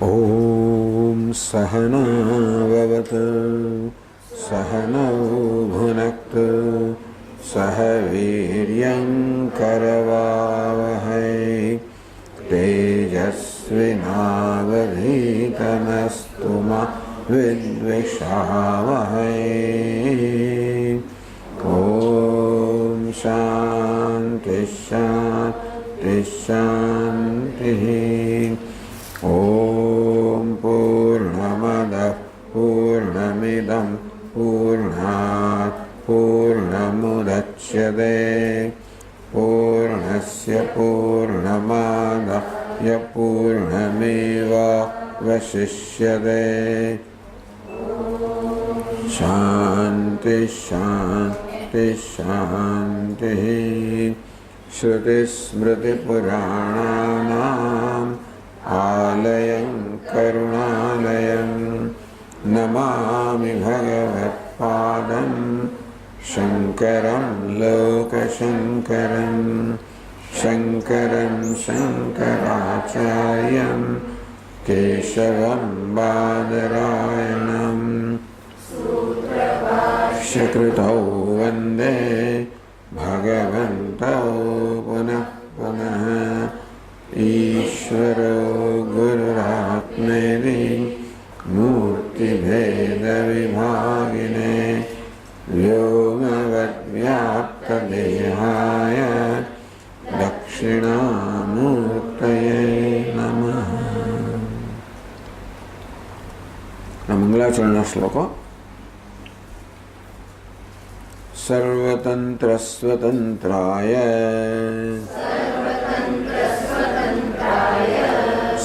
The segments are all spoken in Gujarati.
ॐ सहना भवतु सहनौ भुनक्तु सह वीर्यं करवावहै तेजस्विनावधीतमस्तु मा विद्विषावहै। ॐ शान्ति शान्ति शान्तिः। ॐ पूर्णमदः पूर्णमिदं पूर्णात् पूर्णमुदच्यते पूर्णस्य पूर्णमादाय पूर्णमेवावशिष्यते। शान्ति शान्ति शान्तिः। श्रुतिस्मृतिपुराणानाम् आलयं करुणालयं नमामि भगवत्पादं शङ्करं लोकशङ्करं शङ्करं शङ्कराचार्यं केशवं बादरायणं सूत्रभाष्यकृतौ वन्दे भगवन्तौ पुनः पुनः। ईश्वरो गुरुरात्मेति मूर्तिभेदविभागिने व्योमवद्व्याप्तदेहाय दक्षिणामूर्तये नमः। मंगलाचरण श्लोक। सर्वतंत्र स्वतंत्राय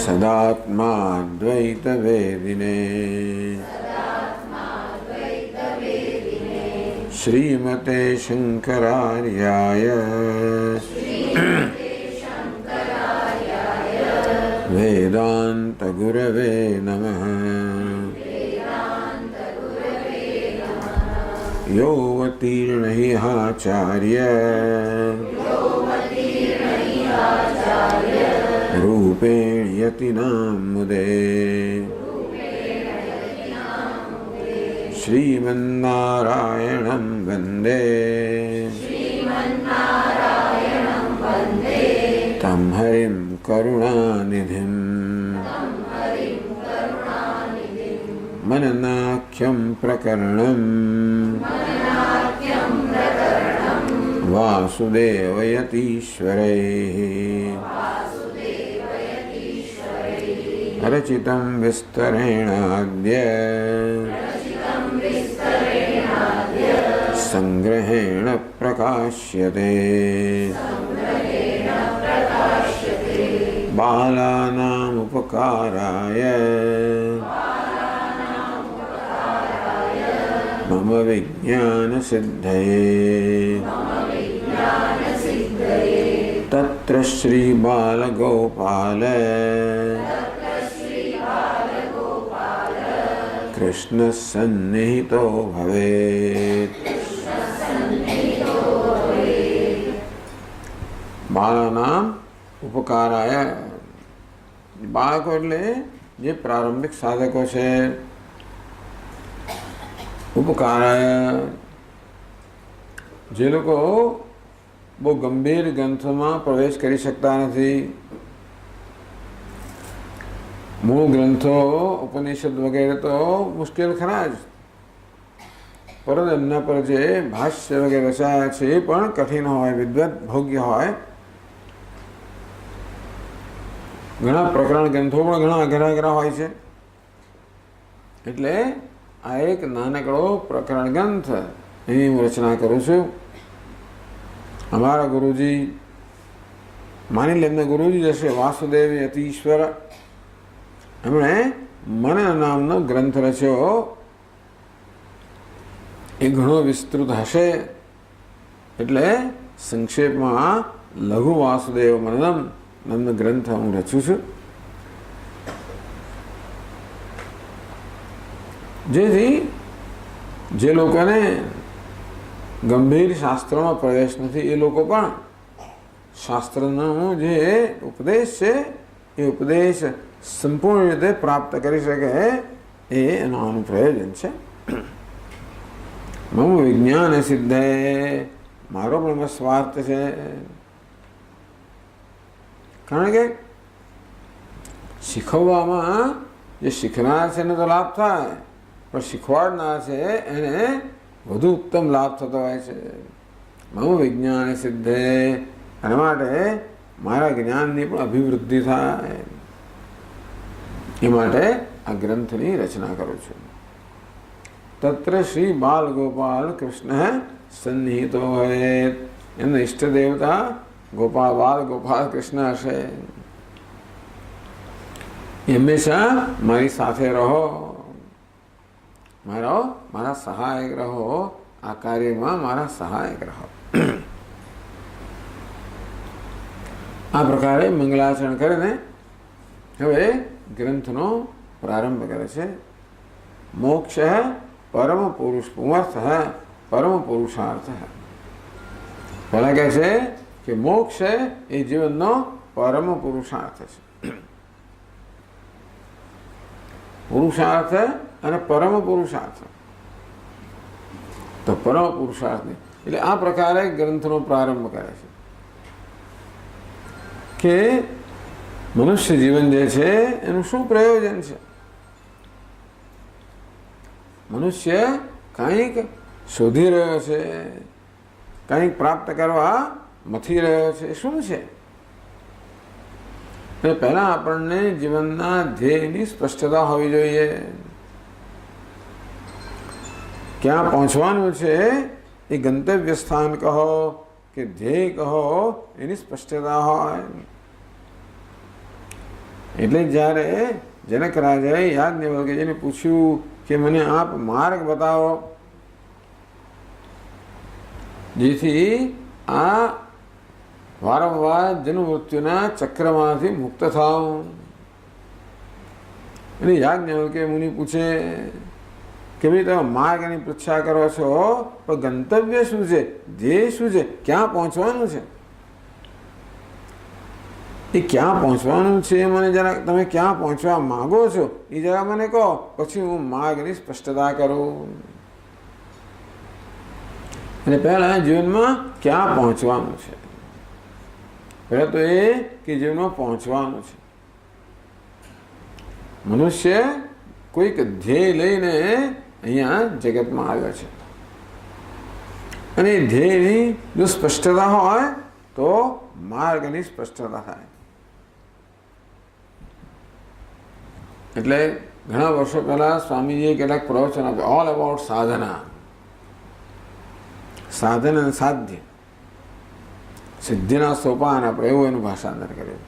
सदात्माद्वैत वेदिने श्रीमते शंकरार्याय वेदांत गुरवे नमः। योऽवतीर्ण हि आचार्य रूपेण यतिनां मुदे श्रीमन्नारायणं वन्दे तं हरिं करुणानिधिं मननाख्यं प्रकरणं वासुदेवयतीश्वरैः रचितं विस्तरेणाद्य संग्रहेण प्रकाश्यते। बालानाम् उपकाराय मम विज्ञानसिद्धये तत्र श्रीबालगोपाल कृष्ण सन्निहितो भवेत्। बालानाम उपकाराय बाळको એટલે જે પ્રારંભિક સાધકો છે ઉપકારાય જે લોકો બહુ ગંભીર ગ્રંથોમાં પ્રવેશ કરી શકતા નથી, મૂળ ગ્રંથો ઉપનિષદ વગેરે તો મુશ્કેલ ખરા જ, પરંતુ એમના પર જે ભાષ્ય વગેરે રચાયા છે એ પણ કઠિન હોય, વિદ્વત ભોગ્ય હોય. ઘણા પ્રકરણ ગ્રંથો પણ ઘણા અઘરા અઘરા હોય છે. એટલે આ એક નાનકડો પ્રકરણ ગ્રંથ એની હું રચના કરું છું. અમારા ગુરુજી માની લે એમના ગુરુજી હશે વાસુદેવ યતીશ્વર, એમણે મન નામનો ગ્રંથ રચ્યો. એ ઘણો વિસ્તૃત હશે એટલે સંક્ષેપમાં લઘુ વાસુદેવ મનનમ નામનો ગ્રંથ હું રચું છું, જેથી જે લોકોને ગંભીર શાસ્ત્રોમાં પ્રવેશ નથી એ લોકો પણ શાસ્ત્રનો જે ઉપદેશ છે એ ઉપદેશ સંપૂર્ણ રીતે પ્રાપ્ત કરી શકે એ એનું આનું પ્રયોજન છે. મમ વિજ્ઞાન સિદ્ધે, મારો પણ સ્વાર્થ છે. કારણ કે શીખવવામાં જે શીખનાર છે એને તો લાભ થાય, પણ શીખવાડનાર છે એને વધુ ઉત્તમ લાભ થતો હોય છે. મમ વિજ્ઞાન સિદ્ધે, એના માટે મારા જ્ઞાનની પણ અભિવૃદ્ધિ થાય એ માટે આ ગ્રંથની રચના કરું છું. તત્ર શ્રી બાલ ગોપાલ કૃષ્ણ સન્નિહિતો હોય. એમના ઈષ્ટ દેવતા ગોપાલ બાલ ગોપાલ કૃષ્ણ હશે. હંમેશા મારી સાથે રહો, મારા સહાયક રહો, આ કાર્યમાં મારા સહાયક રહો. આ પ્રકારે મંગલાચરણ કરીને હવે ગ્રંથનો પ્રારંભ કરે છે. મોક્ષ પરમ પુરુષ પુમર્થ પરમ પુરુષાર્થ. પહેલા કહે છે કે મોક્ષ એ જીવનનો પરમ પુરુષાર્થ છે. પુરુષાર્થ અને પરમ પુરુષાર્થ, તો પરમ પુરુષાર્થ નહીં. એટલે આ પ્રકારે ગ્રંથનો પ્રારંભ કરે છે કે મનુષ્ય જીવન જે છે એનું શું પ્રયોજન છે. મનુષ્ય કંઈક શોધી રહ્યો છે, કંઈક પ્રાપ્ત કરવા મથી રહ્યો છે, શું છે? એટલે પહેલા આપણને જીવનના ધ્યેયની સ્પષ્ટતા હોવી જોઈએ. ક્યાં પહોંચવાનું છે એ ગંતવ્ય સ્થાન કહો કે ધ્યેય કહો, એની સ્પષ્ટતા હોય. એટલે જ્યારે જનક રાજાએ યાજ્ઞવલ્ક્યજીને પૂછ્યું કે મને આપ માર્ગ બતાવો જેથી આ વારંવાર જન્મ મૃત્યુના ચક્રમાંથી મુક્ત થાવ. એટલે યાજ્ઞવલ્ક્ય મુનિ પૂછે કે ભાઈ તમે માર્ગની પૃચ્છા કરો છો, પણ ગંતવ્ય શું છે, ધ્યેય શું છે, ક્યાં પહોંચવાનું છે? એ ક્યાં પહોંચવાનું છે મને જરા, તમે ક્યાં પહોંચવા માગો છો એ જરા મને કહો, પછી હું માર્ગની સ્પષ્ટતા કરું. અને પહેલા જીવનમાં ક્યાં પહોંચવાનું છે, પહેલા તો એ કે જીવનમાં પહોંચવાનું છે. મનુષ્ય કોઈક ધ્યેય લઈને અહીંયા જગતમાં આવ્યો છે, અને એ ધ્યેયની જો સ્પષ્ટતા હોય તો માર્ગની સ્પષ્ટતા થાય. એટલે ઘણા વર્ષો પહેલા સ્વામીજીએ કેટલાક પ્રવચન આપ્યા, ઓલ અબાઉટ સાધના, સાધન અને સાધ્ય, સિદ્ધિના સોપાન, આપણે એવું એનું ભાષાંતર કર્યું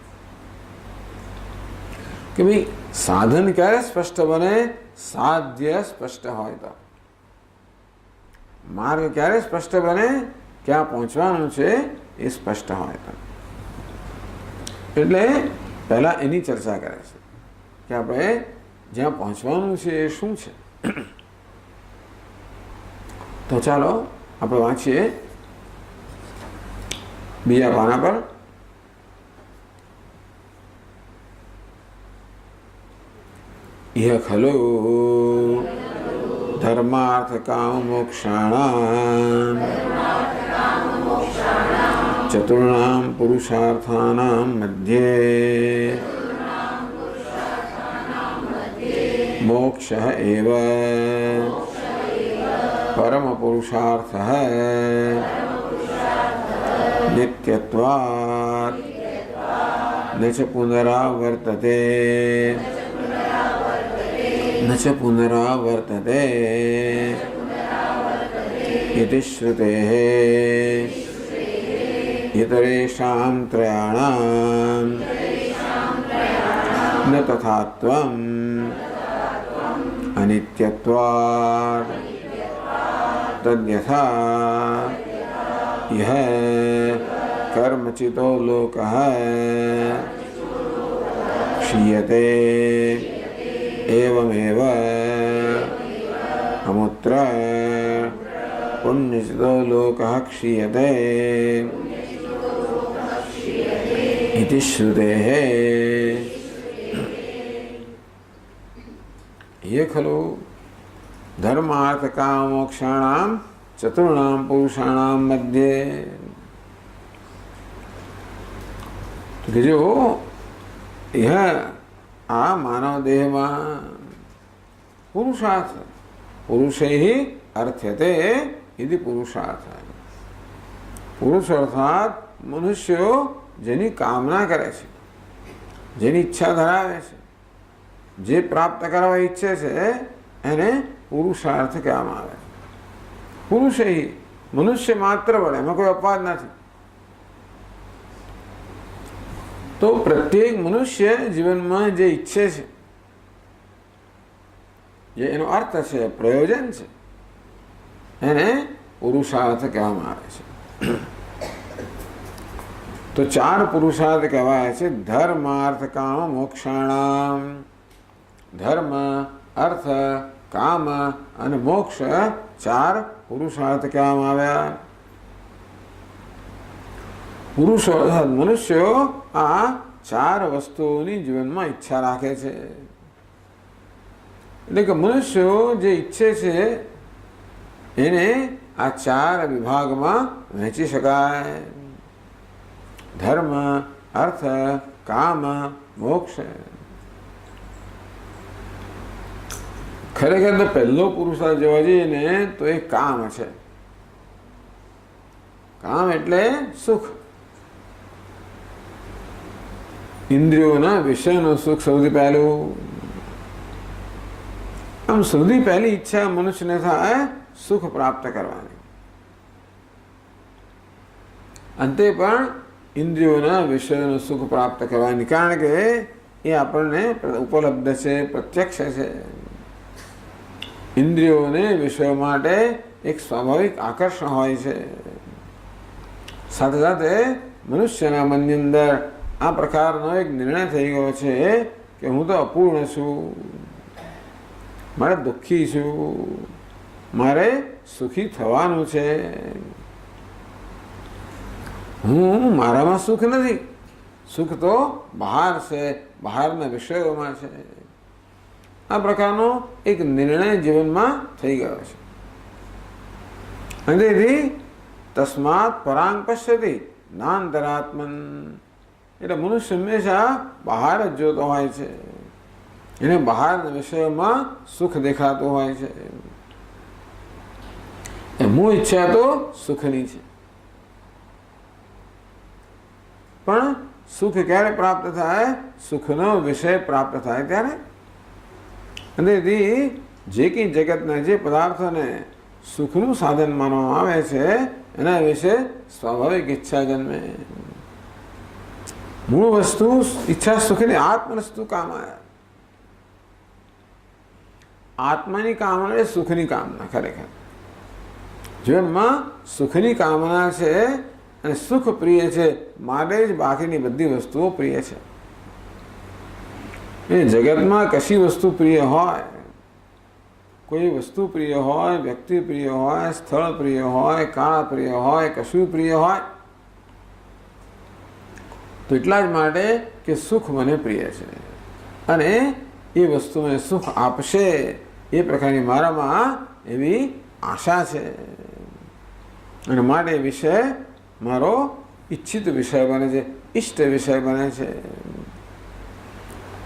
કે ભાઈ સાધન ક્યારે સ્પષ્ટ બને, સાધ્ય સ્પષ્ટ હોય તો. માર્ગ ક્યારે સ્પષ્ટ બને, ક્યાં પહોંચવાનું છે એ સ્પષ્ટ હોય તો. એટલે પહેલા એની ચર્ચા કરે છે કે આપણે જ્યાં પહોંચવાનું છે એ શું છે. તો ચાલો આપણે વાંચીએ બીજા પાના પર. ઇહ ખલુ ધર્માર્થ કામ મોક્ષાણામ ચતુર્ણામ પુરુષાર્થાનામ મધ્યે મોક્ષ એવ પરમ પુરુષાર્થઃ નિત્યત્વાत् ન ચ પુનરાવર્તતે ન ચ પુનરાવર્તતે ઇતિ શ્રુતેઃ ઇતરેષાં ત્રયાણાં ન તથાત્વં અનિત્યત્વાत् તદ્યથા ઇહ કર્મચિતો લોકઃ ક્ષીયતે એવમેવ અમુત્ર પુણ્યચિતો લોકઃ ક્ષીયતે इति श्रुतेः ये खलु धर्मार्थ काम मोक्षाणां चतुर्णां पुरुषाणां मध्ये कि जो यह आ मानव देह में पुरुषार्थ पुरुष ही अर्थ्यते यदि पुरुषार्थ पुरुष अर्थात मनुष्य जेनी कामना करे छे जेनी इच्छा धरावे छे जे प्राप्त करवा इच्छे छे एने पुरुषार्थ कहेवामां आवे पुरुष ही मनुष्य मात्र बने एमां कोई अपवाद नहीं। तो प्रत्येक मनुष्य जीवन में जे इच्छे छे जे एनो अर्थ छे प्रयोजन छे एने पुरुषार्थ कहेवामां आवे छे। तो चार पुरुषार्थ कहवाय छे धर्म अर्थ काम मोक्षाणाम। धर्म अर्थ काम अने मोक्ष चार पुरुषार्थ कहेवामां आव्या। पुरुषो अर्थात मनुष्यो आ चार वस्तुओनी जीवन में इच्छा राखे छे એટલે કે મનુષ્યો જે ઈચ્છે છે એને આ ચાર વિભાગમાં વહેંચી શકાય धर्म अर्थ काम मोक्ष। खरेखर तो पहलो पुरुषार्थ जोवा जईए ने तो एक काम है। काम एटले सुख इंद्रियोना विषयनो सुख सौथी पहेलू। आम सौथी पहली इच्छा मनुष्य ने थाय सुख प्राप्त करवानी अंते पण इंद्रियोना विषयों सुख प्राप्त करवानी कारण के ये आपने उपलब्ध है प्रत्यक्ष है। इंद्रियों ने विषयों माटे एक स्वाभाविक आकर्षण होय छे। साथे साथे मनुष्यना मननी अंदर आ प्रकारनो एक निर्णय थई गयो छे कि हूँ तो अपूर्ण छूं मारे दुखी छूं मारे सुखी थवानुं छे। हूँ मारा में सुख नहीं सुख तो बहार से बहार विषयों में है। आ प्रकारनो एक निर्णय जीवन में थई गयो छे। अंतेथी तस्मात् परांग पश्यति नान्तरात्मन एटले मनुष्य हमेशा बहार ज जोतो होय छे एने बहार विषयों में सुख देखातो होय छे। मूळ इच्छा तो सुखनी छे पण सुख क्यारे प्राप्त थाय सुखनो विषय प्राप्त थाय त्यारे। अनेथी जे कि जगतना जे पदार्थोने सुखનું साधन मानवामां आवे छे एना विषे स्वाभाविक इच्छा जन्मे। मूळ वस्तु इच्छा सुखनी आत्मनस्तु कामाय आत्मानी कामना ए सुखनी कामना खरेखर जीवनमां सुखनी कामना छे અને સુખ પ્રિય છે માટે જ બાકીની બધી વસ્તુઓ પ્રિય છે। એ જગતમાં કશી વસ્તુ પ્રિય હોય કોઈ વસ્તુ પ્રિય હોય વ્યક્તિ પ્રિય હોય સ્થળ પ્રિય હોય કાળ પ્રિય હોય કશું પ્રિય હોય તો એટલા જ માટે કે સુખ મને પ્રિય છે અને એ વસ્તુ મને સુખ આપશે એ પ્રકારની મારામાં એવી આશા છે અને માટે વિષય मारो इच्छित विषय बने छे इष्ट विषय बने छे।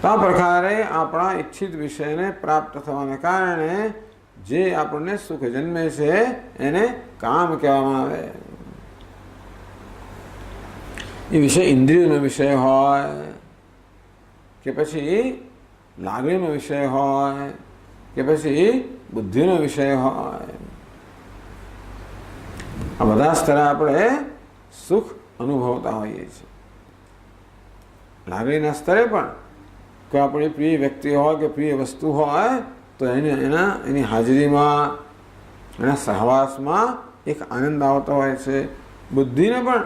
आ प्रकारे अपना इच्छित विषय ने प्राप्त थवाने कारणे जे आपने सुख जन्मे छे एने काम कहेवामां आवे। ए विषय इंद्रियोनो विषय होय के पछी लागणीनो विषय होय के पछी बुद्धिनो विषय होय आ बधा स्तरे आपणे सुख अनुभवता होइए छे। लागणीना स्तरे पण कोई आपणी प्रिय व्यक्ति होय के प्रिय वस्तु होय तो एनी हाजरीमां एना सहवासमां एक आनंद आवतो होय छे। बुद्धिने पण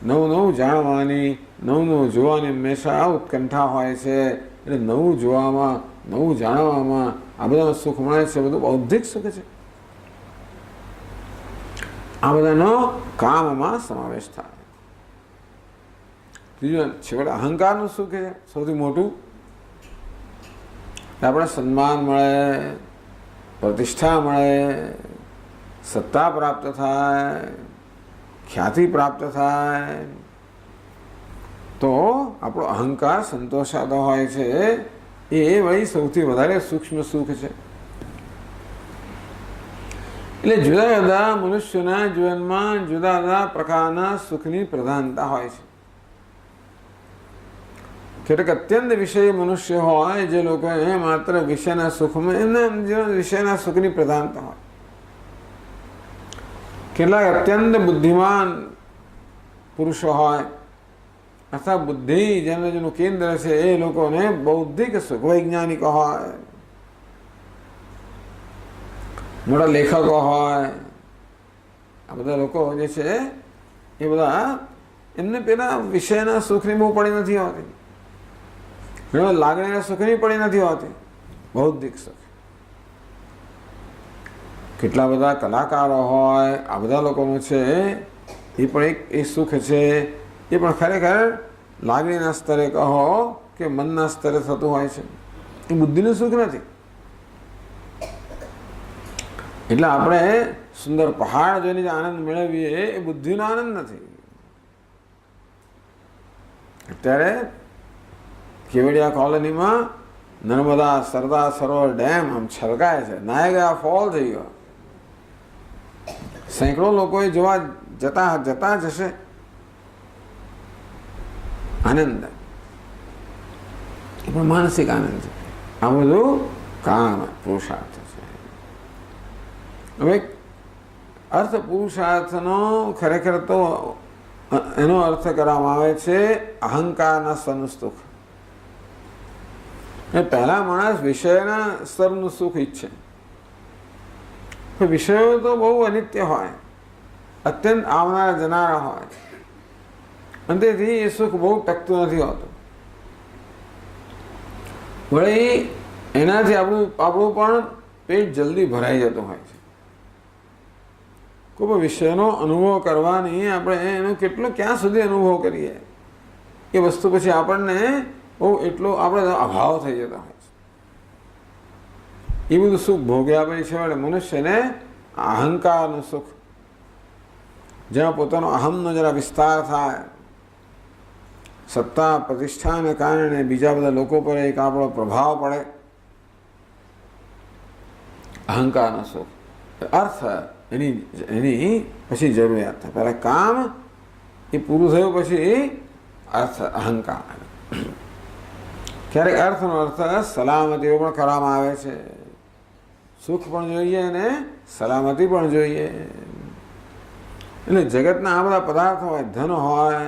नवुं नवुं जाणवानी नवुं नवुं जोवानी हमेशा उत्कंठा होय छे એટલે नवुं जोवामां नवुं जाणवामां आ बधामां सुख मळे छे। बधुं बौद्धिक सुख छे। आ बधानो काममां समावेश थाय। ત્રીજું છેવટે અહંકારનું સુખ છે સૌથી મોટું. આપણે સન્માન મળે, પ્રતિષ્ઠા મળે, સત્તા પ્રાપ્ત થાય, ખ્યાતિ પ્રાપ્ત થાય, તો આપણો અહંકાર સંતોષાતો હોય છે. એ વળી સૌથી વધારે સૂક્ષ્મ સુખ છે. એટલે જુદા જુદા મનુષ્યના જીવનમાં જુદા જુદા પ્રકારના સુખની પ્રધાનતા હોય છે. કેટલાક અત્યંત વિષય મનુષ્ય હોય જે લોકોને માત્ર વિષયના સુખમાં એમના વિષયના સુખની પ્રધાનતા હોય. કેટલાક અત્યંત બુદ્ધિમાન પુરુષો હોય અથવા બુદ્ધિ જેનું કેન્દ્ર છે એ લોકોને બૌદ્ધિક સુખ, વૈજ્ઞાનિકો હોય, મોટા લેખકો હોય, આ બધા લોકો જે છે એ બધા એમને પેલા વિષયના સુખની બહુ પડી નથી હોતી, લાગણીના સુખની પડી નથી હોતી, બૌદ્ધિક સુખ. કેટલા બધા કલાકારો હોય, આ બધા લોકોનું છે એ પણ એક સુખ છે. એ પણ ખરેખર લાગણીના સ્તરે કહો કે મનના સ્તરે થતું હોય છે, એ બુદ્ધિનું સુખ નથી. એટલે આપણે સુંદર પહાડ જોઈને જે આનંદ મેળવીએ એ બુદ્ધિનો આનંદ નથી. અત્યારે કેવડિયા કોલોનીમાં નર્મદા સરદાર સરોવર ડેમ આમ છલકાય છે, નાયગરા ફોલ થઈ ગયો. સેંકડો લોકોએ જોવા જતા જશે. આનંદ એ પણ માનસિક આનંદ છે. આ બધું કામ પુરુષાર્થ છે. હવે અર્થ પુરુષાર્થનો ખરેખર તો એનો અર્થ કરવામાં આવે છે અહંકારના સ્તરનું સુખ. પહેલા માણસ વિષયના સ્તરનું સુખ ઈચ્છે. વિષયો તો બહુ અનિત્ય હોય, અત્યંત આવનારા જનારા હોય, અને તેથી એ સુખ બહુ ટકતું નથી હોતું. વળી એનાથી આપણું પણ પેટ જલ્દી ભરાઈ જતું હોય છે. કોઈ વિષયનો અનુભવ કરવાની આપણે એનો કેટલો ક્યાં સુધી અનુભવ કરીએ એ વસ્તુ પછી આપણને બહુ એટલો આપણે અભાવ થઈ જતો હોય છે. એ બધું સુખ ભોગ્યા પછી છે મનુષ્યને અહંકારનું સુખ, જ્યાં પોતાનો અહમનો જરા વિસ્તાર થાય, સત્તા પ્રતિષ્ઠાને કારણે બીજા બધા લોકો પર એક આપણો પ્રભાવ પડે, અહંકારનો સુખ. અર્થ એની પછી જરૂરિયાત થાય. પહેલાં કામ એ પૂરું થયું પછી અર્થ, અહંકાર. ક્યારેક અર્થનો અર્થ સલામતીઓ પણ કરવામાં આવે છે. સુખ પણ જોઈએ અને સલામતી પણ જોઈએ. એટલે જગતના આ બધા પદાર્થો હોય, ધન હોય,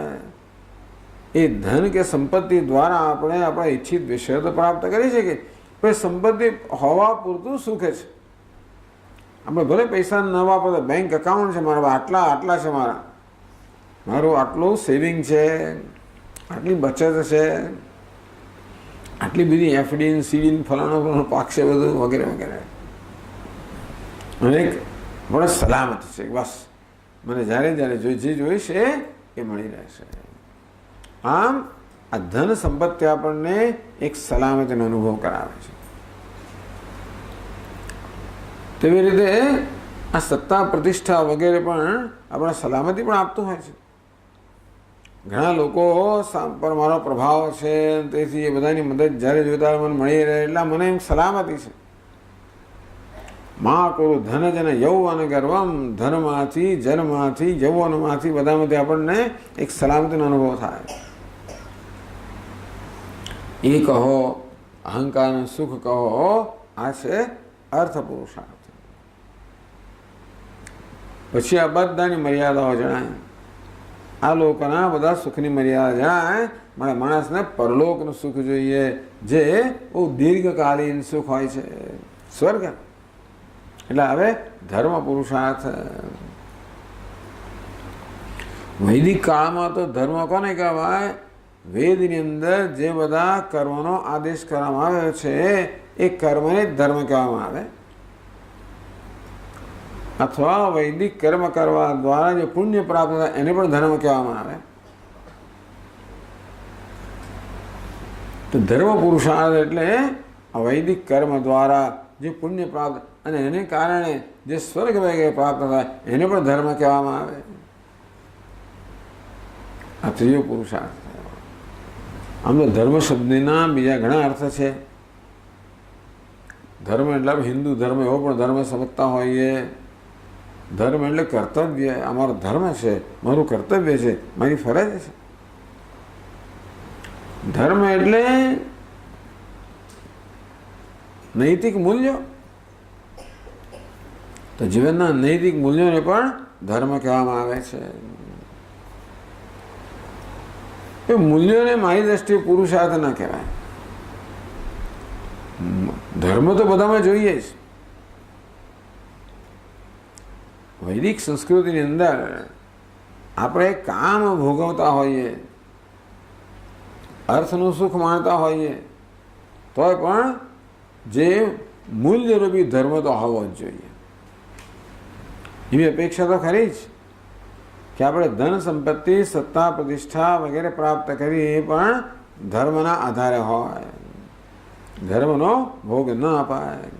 એ ધન કે સંપત્તિ દ્વારા આપણે આપણા ઈચ્છિત વિષયો તો પ્રાપ્ત કરી શકીએ, પણ સંપત્તિ હોવા પૂરતું સુખ છે. આપણે ભલે પૈસા ન વાપરતા, બેંક એકાઉન્ટ છે મારા, આટલા છે મારું આટલું સેવિંગ છે, આટલી બચત છે, આટલી બધી એફડી સીડી ફલાણો પાકશે બધું વગેરે વગેરે, અને આપણે સલામત છે. બસ મને જ્યારે જે જોઈશે એ મળી રહેશે. આમ આ ધન સંપત્તિ આપણને એક સલામતીનો અનુભવ કરાવે છે. તેવી રીતે આ સત્તા પ્રતિષ્ઠા વગેરે પણ આપણે સલામતી પણ આપતું હોય છે. ઘણા લોકો પર મારો પ્રભાવ છે, તેથી એ બધાની મદદ જ્યારે જોતા મને મળી રહે એટલે મને એમ સલામતી છે. મા કરું ધન જન યૌવન ગર્વમ, ધનમાંથી જનમાંથી યૌવનમાંથી બધામાંથી આપણને એક સલામતીનો અનુભવ થાય. એ કહો, અહંકારનું સુખ કહો, આ છે અર્થ પુરુષાર્થ. પછી આ બધાની મર્યાદાઓ જણાય. આ લોકોના બધા સુખની મર્યાદા જણાય. મને માણસને પરલોકનું સુખ જોઈએ, જે બહુ દીર્ઘકાલીન સુખ હોય છે, સ્વર્ગ. એટલે હવે ધર્મ પુરુષાર્થ. વૈદિક કાળમાં તો ધર્મ કોને કહેવાય? વેદની અંદર જે બધા કર્મનો આદેશ કરવામાં આવ્યો છે એ કર્મને જ ધર્મ કહેવામાં આવે, અથવા વૈદિક કર્મ કરવા દ્વારા જે પુણ્ય પ્રાપ્ત થાય એને પણ ધર્મ કહેવામાં આવે. તો ધર્મ પુરુષાર્થ એટલે વૈદિક કર્મ દ્વારા જે પુણ્ય પ્રાપ્ત અને એને કારણે જે સ્વર્ગ વગેરે પ્રાપ્ત થાય એને પણ ધર્મ કહેવામાં આવે. આ ત્રીજો પુરુષાર્થ. આમ તો ધર્મ શબ્દના બીજા ઘણા અર્થ છે. ધર્મ એટલે હિન્દુ ધર્મ એવો પણ ધર્મ સમજતા હોઈએ. ધર્મ એટલે કર્તવ્ય. અમારો ધર્મ છે, મારું કર્તવ્ય છે, મારી ફરજ છે. ધર્મ એટલે નૈતિક મૂલ્યો. તો જીવનના નૈતિક મૂલ્યોને પણ ધર્મ કહેવામાં આવે છે. એ મૂલ્યોને મારી દ્રષ્ટિએ પુરુષાર્થ ના કહેવાય. ધર્મ તો બધામાં જોઈએ જ. વૈદિક સંસ્કૃતિની અંદર આપણે કામ ભોગવતા હોઈએ, અર્થનું સુખ માણતા હોઈએ, તોય પણ જે મૂલ્યરૂપી ધર્મ તો હોવો જ જોઈએ. એવી અપેક્ષા તો ખરી જ કે આપણે ધન સંપત્તિ, સત્તા, પ્રતિષ્ઠા વગેરે પ્રાપ્ત કરીએ એ પણ ધર્મના આધારે હોય. ધર્મનો ભોગ ન અપાય.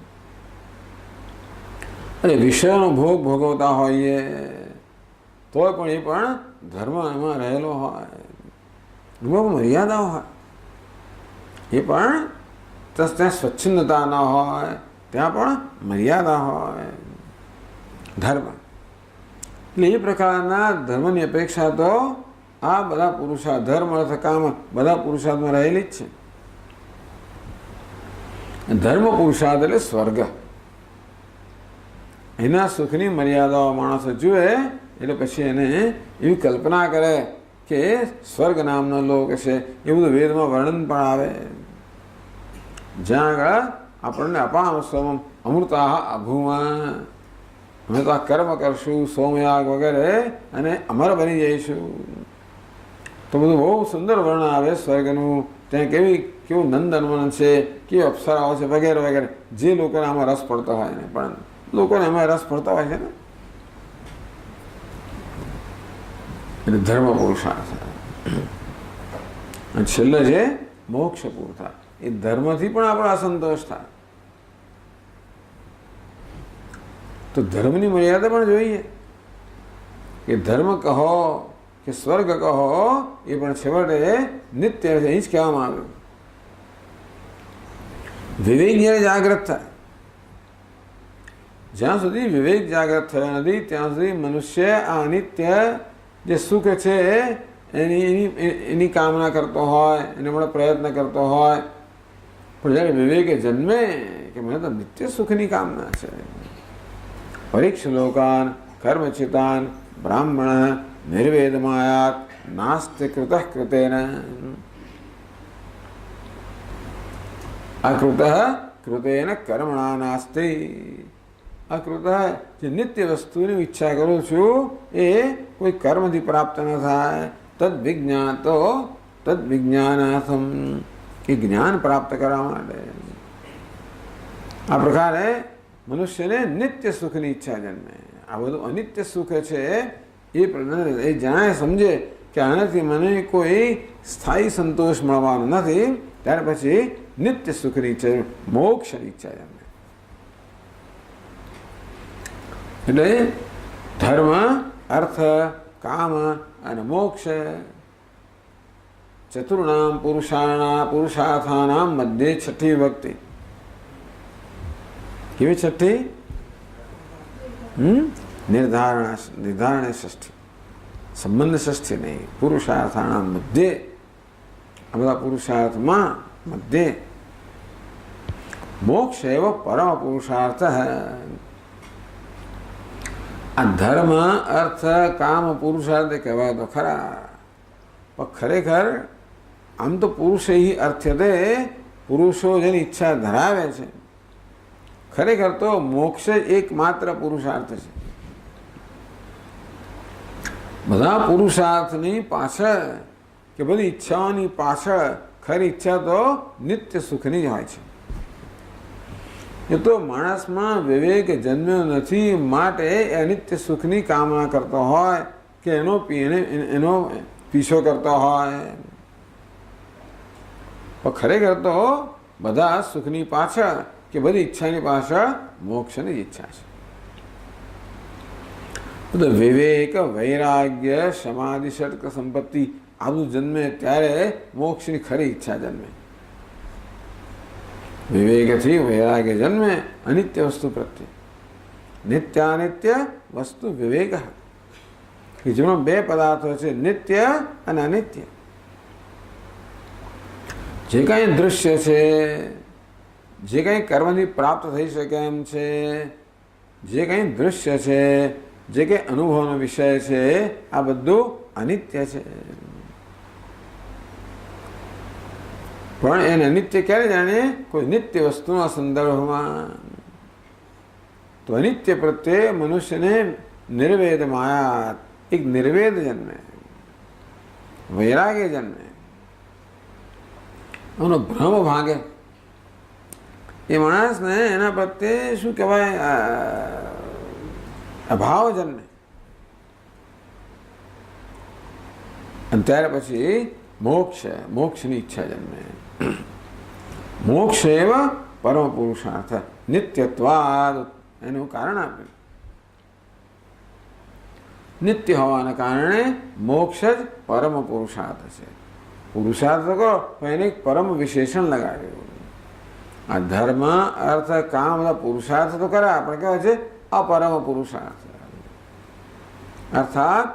અને વિષયનો ભોગ ભોગવતા હોઈએ તોય પણ એ પણ ધર્મ એમાં રહેલો હોય. એમાં મર્યાદાઓ હોય. એ પણ ત્યાં સ્વચ્છંદતા ન હોય, ત્યાં પણ મર્યાદા હોય. ધર્મ એટલે એ પ્રકારના ધર્મની અપેક્ષા તો આ બધા પુરુષાર્થ, ધર્મ અર્થ કામ બધા પુરુષાર્થમાં રહેલી જ છે. ધર્મ પુરુષાર્થ એટલે સ્વર્ગ. એના સુખની મર્યાદાઓ માણસો જુએ એટલે પછી એને એવી કલ્પના કરે કે સ્વર્ગ નામનો લોક છે. એ બધું વેદમાં વર્ણન પણ આવે. જ્યાં આગળ આપણને અપામ સોમમ અમૃતાહ અભૂમાં, અમે તો આ કર્મ કરશું, સોમયાગ વગેરે, અને અમર બની જઈશું. તો બધું બહુ સુંદર વર્ણન આવે સ્વર્ગનું. ત્યાં કેવું નંદનવન છે, કેવી અપ્સરાઓ છે વગેરે વગેરે. જે લોકોને આમાં રસ પડતો હોય ને, પણ લોકોને એમાં રસ પડતો હોય છે ને, એટલે ધર્મ પુરુષાર્થ. અને છેલ્લે છે મોક્ષ પુરુષાર્થ. એ ધર્મથી પણ આપણો અસંતોષ થાય. તો ધર્મની મર્યાદા પણ જોઈએ કે ધર્મ કહો કે સ્વર્ગ કહો, એ પણ છેવટે નિત્ય છે. અહીં જ કહેવામાં આવ્યું. વિવેક જ્યારે જાગૃત થાય, જ્યાં સુધી વિવેક જાગૃત થયો નથી ત્યાં સુધી મનુષ્ય આ અનિત્ય જે સુખ છે એની કામના કરતો હોય, એને પણ પ્રયત્ન કરતો હોય. પણ જ્યારે વિવેકે જન્મે કે મને તો નિત્ય સુખની કામના છે, પરીક્ષ લોકાન કર્મચિતાન બ્રાહ્મણ નિર્વેદમાયાત નાસ્તિ કૃત કૃતેન અકૃત કૃતેન કર્મણા નાસ્તિ. અકૃત જે નિત્ય વસ્તુની ઈચ્છા કરું છું એ કોઈ કર્મથી પ્રાપ્ત ન થાય. તદ વિજ્ઞાતો તદ વિજ્ઞાનાથમ, એ જ્ઞાન પ્રાપ્ત કરવા માટે. આ પ્રકારે મનુષ્યને નિત્ય સુખની ઈચ્છા જન્મે. આ બધું અનિત્ય સુખ છે એ જાણે સમજે કે આનાથી મને કોઈ સ્થાયી સંતોષ મળવાનો નથી, ત્યાર પછી નિત્ય સુખની ઈચ્છા, મોક્ષની ઈચ્છા જન્મે. એટલે ધર્મ, અર્થ, કામ અને મોક્ષ ચતુર્ણામ પુરુષાર્થાનામ મધ્યે છઠ્ઠી વિભક્તિ. કેવી છઠ્ઠી? નિર્ધારણે ષષ્ઠી. સંબંધ ષષ્ઠી નહીં. પુરુષાર્થાનામ મધ્યે, આ બધા પુરુષાર્થમાં મધ્યે મોક્ષ એવ પરમ પુરુષાર્થ. આ ધર્મ, અર્થ, કામ, પુરુષાર્થ કહેવાય તો ખરા, પણ ખરેખર આમ તો પુરુષ અર્થ્યતે, પુરુષો જેની ઈચ્છા ધરાવે છે, ખરેખર તો મોક્ષ એકમાત્ર પુરુષાર્થ છે. બધા પુરુષાર્થની પાછળ કે બધી ઈચ્છાઓની પાછળ ખરી ઈચ્છા તો નિત્ય સુખની જ હોય છે. એ તો માણસમાં વિવેક જન્મ્યો નથી માટે એ અનિત્ય સુખની કામના કરતો હોય કે એનો પીછો કરતો હોય. પણ ખરેખર તો બધા સુખની પાછળ કે બધી ઈચ્છાની પાછળ મોક્ષની જ ઈચ્છા છે. તો વિવેક, વૈરાગ્ય, સમાધિ, ષટક સંપત્તિ આ બધું જન્મે ત્યારે મોક્ષની ખરી ઈચ્છા જન્મે. વિવેકથી વૈરાગ્ય જન્મે અનિત્ય વસ્તુ પ્રત્યે. નિત્યાનિત્ય વસ્તુ વિવેક, કે જેમાં બે પદાર્થો છે, નિત્ય અને અનિત્ય. જે કંઈ દૃશ્ય છે, જે કંઈ કર્મથી પ્રાપ્ત થઈ શકે એમ છે, જે કંઈ દૃશ્ય છે, જે કંઈ અનુભવનો વિષય છે, આ બધું અનિત્ય છે. પણ એને અનિત્ય ક્યારે જાણીએ? કોઈ નિત્ય વસ્તુના સંદર્ભમાં. તો અનિત્ય પ્રત્યે મનુષ્યને નિર્વેદ માયા, એક નિર્વેદ જન્મે, વૈરાગ્ય જન્મે, એનો ભ્રમ ભાગે. એ માણસને એના પ્રત્યે શું કહેવાય, અભાવ જન્મે. અને ત્યારે પછી મોક્ષની ઈચ્છા જન્મે. મોક્ષ એવ પરમ પુરુષાર્થ નિત્યત્વાદ, એનું કારણ આપ્યું. નિત્ય હોવાના કારણે મોક્ષ જ પરમ પુરુષાર્થ છે. પુરુષાર્થ કરો તો એને એક પરમ વિશેષણ લગાડ્યું. આ ધર્મ, અર્થ, કામ બધા પુરુષાર્થ તો કરે, આપણે કહેવાય છે અપરમ પુરુષાર્થ. અર્થાત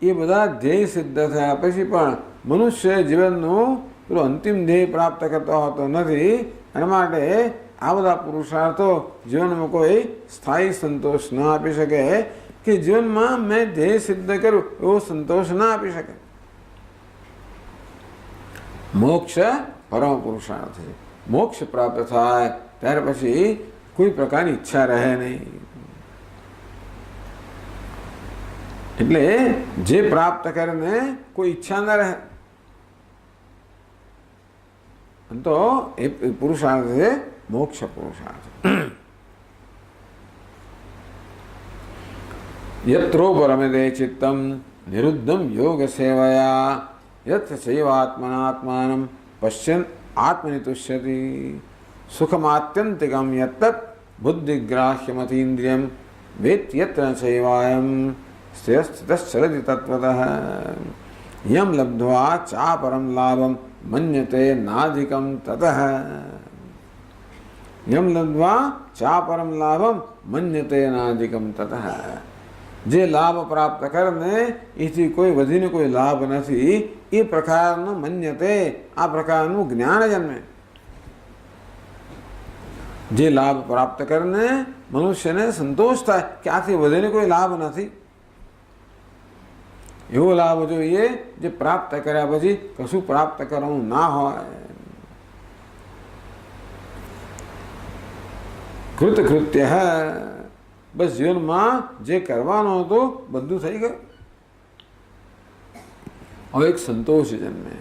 એ બધા ધ્યેય સિદ્ધ થયા પછી પણ મનુષ્ય જીવનનું પેલો અંતિમ ધ્યેય પ્રાપ્ત કરતો હોતો નથી. એના માટે આ બધા પુરુષાર્થો જીવનમાં કોઈ સ્થાયી સંતોષ ન આપી શકે, કે જીવનમાં મેં ધ્યેય સિદ્ધ કર્યું એવો સંતોષ ના આપી શકે. મોક્ષ પરમ પુરુષાર્થ છે. મોક્ષ પ્રાપ્ત થાય ત્યાર પછી કોઈ પ્રકારની ઈચ્છા રહે નહીં. એટલે જે પ્રાપ્ત કરીને કોઈ ઈચ્છા ન રહે, તો એ પુરુષાર્થ છે મોક્ષ પુરુષાર્થ. યત્રોપરમતે ચિત્તમ નિરુદ્ધમ યોગ સેવયા યથ ચૈવાત્મનાત્માનમ પશ્યન આત્મનિ તુષ્યતિ સુખમાત્યંતિકમ યત્તત બુદ્ધિગ્રાહ્યમતીન્દ્રિયમ વેત્યત્ર ચૈવાયમ સ્થિતશ્ચરતિ તત્વતઃ યમ લબ્ધ્વા ચાપરમ લાભમ મન્યતે નાધિકમ તતઃ. યમ લબ્ધ્વા ચાપરમ લાભમ મન્યતે નાધિકમ તતઃ. જે લાભ પ્રાપ્ત કરીને એથી કોઈ વધીને કોઈ લાભ નથી, એ પ્રકારનું મન્યતે, આ પ્રકારનું જ્ઞાન જન્મે. જે લાભ પ્રાપ્ત કરીને મનુષ્યને સંતોષ થાય કે આથી વધીને કોઈ લાભ નથી, એવો લાભ જોઈએ જે પ્રાપ્ત કર્યા પછી કશું પ્રાપ્ત કરવાનું ના હોય. કૃતકૃત્ય, બસ જીવનમાં જે કરવાનું હતું બધું થઈ ગયું. હવે એક સંતોષ જન્મે.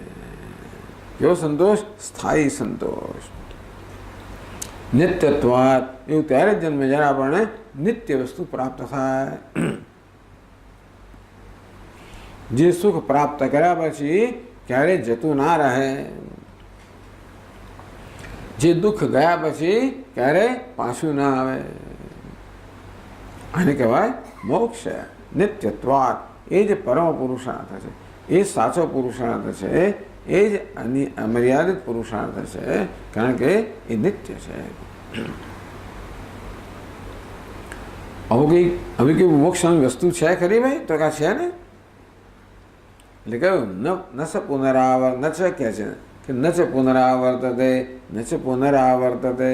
કેવો સંતોષ? સ્થાયી સંતોષ. નિત્યત્વાદ એવું ત્યારે જ જન્મે જ્યારે આપણને નિત્ય વસ્તુ પ્રાપ્ત થાય. જે સુખ પ્રાપ્ત કર્યા પછી ક્યારેય જતું ના રહે, જે દુઃખ ગયા પછી ક્યારેય પાછું ના આવે, આને કહેવાય મોક્ષ. નિત્યત્વાદ એ જ પરમ પુરુષાર્થ છે, એ સાચો પુરુષાર્થ છે, એ જ અમર્યાદિત પુરુષાર્થ છે, કારણ કે એ નિત્ય છે. હવે કઈ મોક્ષની વસ્તુ છે ખરી ભાઈ? તો કા છે ને. એટલે કહ્યું ન સ પુનરાવર્ત, ન ચ કહે છે કે ન ચ પુનરાવર્તતે, ન ચ પુનરાવર્તતે.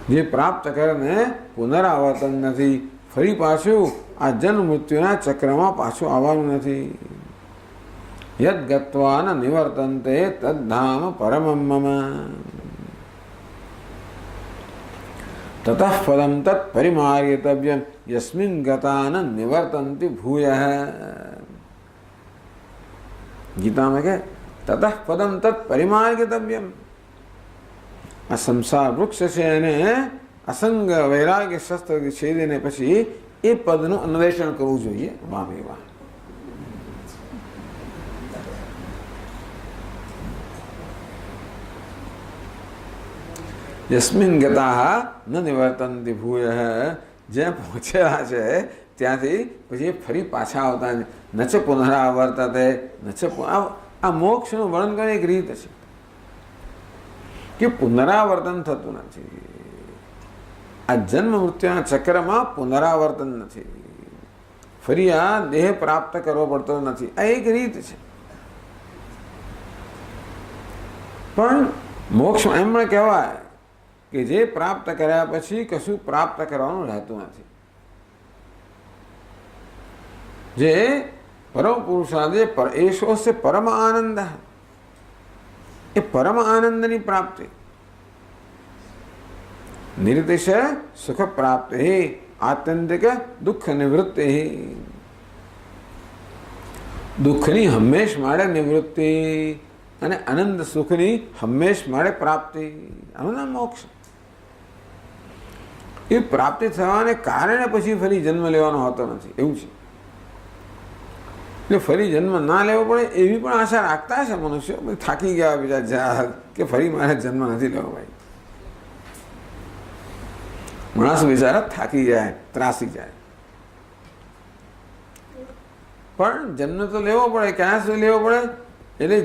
જે પ્રાપ્ત કરીને પુનરાવર્તન નથી, ફરી પાછું આ જન્મ મૃત્યુના ચક્રમાં પાછું આવવાનું નથી. યદ ગત્વા ન નિવર્તન્તે તદ્ધામ પરમમ મમ તતઃ પદમ તત્ પરિમાર્યતવ્યમ યસ્મિન ગતા ન નિવર્તન્તિ ભૂયઃ. ગીતામાં કે તતઃ પદમ તત્ પરિમાર્યતવ્યમ. આ સંસાર વૃક્ષ છે એને અસંગ વૈરાગ્ય શસ્ત્રથી છેદીને પછી એ પદનું અન્વેષણ કરવું જોઈએ. વાહ ભાઈ વાહ. યસ્મિન ગતા ન નિવર્તન્તિ ભૂય, જ્યાં પહોંચેલા છે ત્યાંથી પછી ફરી પાછા આવતા ન ચ પુનરાવર્તતે ન ચ આ મોક્ષનું વર્ણન કરવાની એક રીત છે કે પુનરાવર્તન થતું નથી. આ જન્મ મૃત્યુના ચક્રમાં પુનરાવર્તન નથી, ફરી આ દેહ પ્રાપ્ત કરવો પડતો નથી. આ એક રીત છે. પણ મોક્ષમાં એમ પણ કહેવાય કે જે પ્રાપ્ત કર્યા પછી કશું પ્રાપ્ત કરવાનું રહેતું નથી. જે પરમ પુરુષાર્થ એશો છે પરમ આનંદ, એ પરમ આનંદની પ્રાપ્તિ. નિર્દેશ સુખ પ્રાપ્તિ આત્યંતિક દુઃખ નિવૃત્તિ, દુઃખની હંમેશ માટે નિવૃત્તિ અને આનંદ સુખની હંમેશ માટે પ્રાપ્તિ. આનું નામ મોક્ષ. એ પ્રાપ્તિ થવાને કારણે પછી ફરી જન્મ લેવાનો હોતો નથી, એવું છે. એટલે ફરી જન્મ ના લેવો પડે એવી પણ આશા રાખતા છે મનુષ્યો. થાકી ગયા બીજા કે ફરી મારે જન્મ નથી લેવો. ભાઈ માણસ બિચારા થાકી જાય, ત્રાસી જાય. પણ જન્મ તો લેવો પડે. ક્યાં સુધી લેવો પડે? એટલે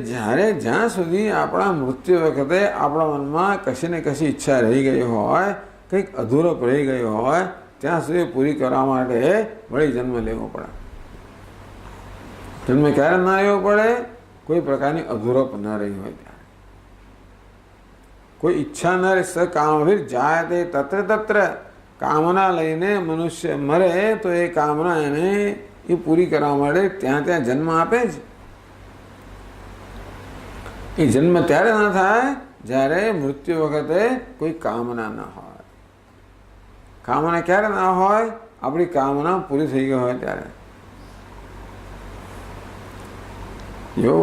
જ્યાં સુધી આપણા મૃત્યુ વખતે આપણા મનમાં કશી ને કશી ઈચ્છા રહી ગઈ હોય, કંઈક અધૂરપ રહી ગયો હોય, ત્યાં સુધી પૂરી કરવા માટે વળી જન્મ લેવો પડે. જન્મ ક્યારે ના લેવો પડે? કોઈ પ્રકારની અધૂરપ ન રહી હોય ત્યારે, કોઈ ઈચ્છા ન રહે. સકામભીર જાય તે તત્ર તત્ર, કામના લઈને મનુષ્ય મરે તો એ કામના એને એ પૂરી કરવા માટે ત્યાં ત્યાં જન્મ આપે જ. એ જન્મ ત્યારે ના થાય જ્યારે મૃત્યુ વખતે કોઈ કામના ન હોય. કામના ક્યારે ના હોય? આપણી કામના પૂરી થઈ ગઈ હોય ત્યારે. જો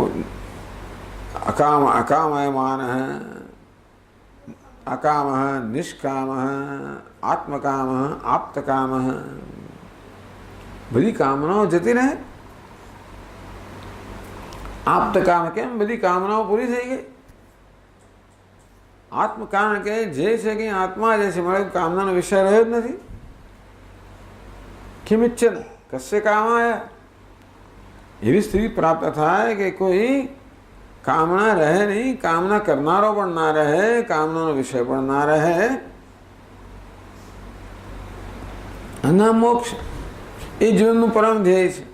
અકામયમાન અકામ નિષ્કામ આત્મકામ આપ્તકામ, બધી કામનાઓ જતી રહે. આપ્તકામ કેમ? બધી કામનાઓ પૂરી થઈ ગઈ. આત્મકામ કે જે છે કે આત્મા જે છે, મારે કામનાનો વિષય રહ્યો જ નથી. કિમિચ્છન કસ્ય કામાય, એવી સ્થિતિ પ્રાપ્ત થાય કે કોઈ કામના રહે નહીં, કામના કરનારો પણ ના રહે, કામનાનો વિષય પણ ના રહે. અને મોક્ષ એ જીવનનું પરમ ધ્યેય છે.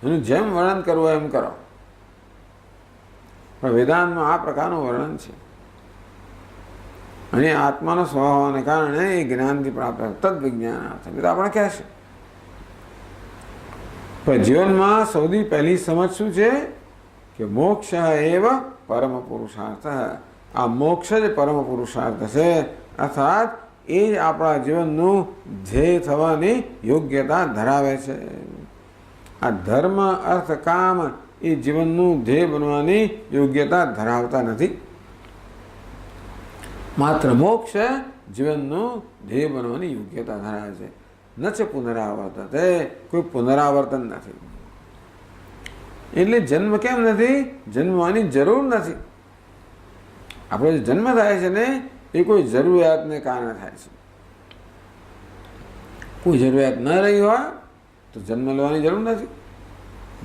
એનું જેમ વર્ણન કરવું એમ કરો. પણ વેદાંતમાં આ પ્રકારનું વર્ણન છે. અને આત્માનો સ્વભાવ હોવાને કારણે એ જ્ઞાનથી પ્રાપ્ત તદ વિજ્ઞાન આપણે કહેશે. પણ જીવનમાં સૌથી પહેલી સમજ શું છે? કે મોક્ષ એવ પરમ પુરુષાર્થ. આ મોક્ષ જ પરમ પુરુષાર્થ છે. અર્થાત એ જ આપણા જીવનનું ધ્યેય થવાની યોગ્યતા ધરાવે છે. આ ધર્મ અર્થ કામ એ જીવનનું ધ્યેય બનવાની યોગ્યતા ધરાવતા નથી. માત્ર મોક્ષ જીવનનું ધ્યેય બનવાની યોગ્યતા ધરાવે છે. ન છે પુનરાવર્તતે, કોઈ પુનરાવર્તન નથી. એટલે જન્મ કેમ નથી? જન્મવાની જરૂર નથી. આપણો જે જન્મ થાય છે ને એ કોઈ જરૂરિયાતને કારણે થાય છે. કોઈ જરૂરિયાત ન રહી હોય તો જન્મ લેવાની જરૂર નથી.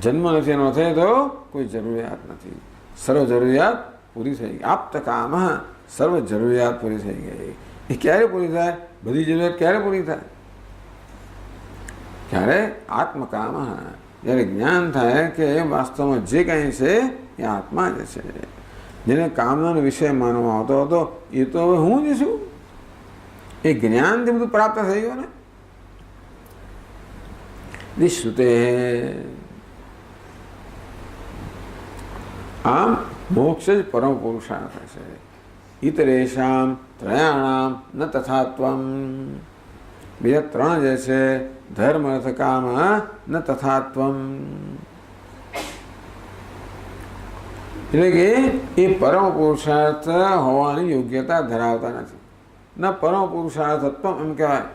જન્મ નથી એનો થાય તો કોઈ જરૂરિયાત નથી. સર્વ જરૂરિયાત પૂરી થઈ ગઈ. આપ્તકામ, સર્વ જરૂરિયાત પૂરી થઈ ગઈ. એ ક્યારે પૂરી થાય? બધી જરૂરિયાત ક્યારે પૂરી થાય? ક્યારે? આત્મકામ, જ્યારે જ્ઞાન થાય કે વાસ્તવમાં જે કંઈ છે એ આત્મા જ છે. જેને કામનાનો વિષય માનવામાં આવતો હતો એ તો હવે હું જ છું. એ જ્ઞાનથી બધું પ્રાપ્ત થઈ ગયું ને. નિશ્રુતે, આમ મોક્ષ જ પરમ પુરુષાર્થ છે. ઇતરેશામ ત્રયાણામ ન તથાત્વમ, બીજા ત્રણ જે છે ધર્મ અર્થ કામ ન તથાત્વમ, એટલે કે એ પરમ પુરુષાર્થ હોવાની યોગ્યતા ધરાવતા નથી. ન પરમ પુરુષાર્થત્વમ એમ કહેવાય.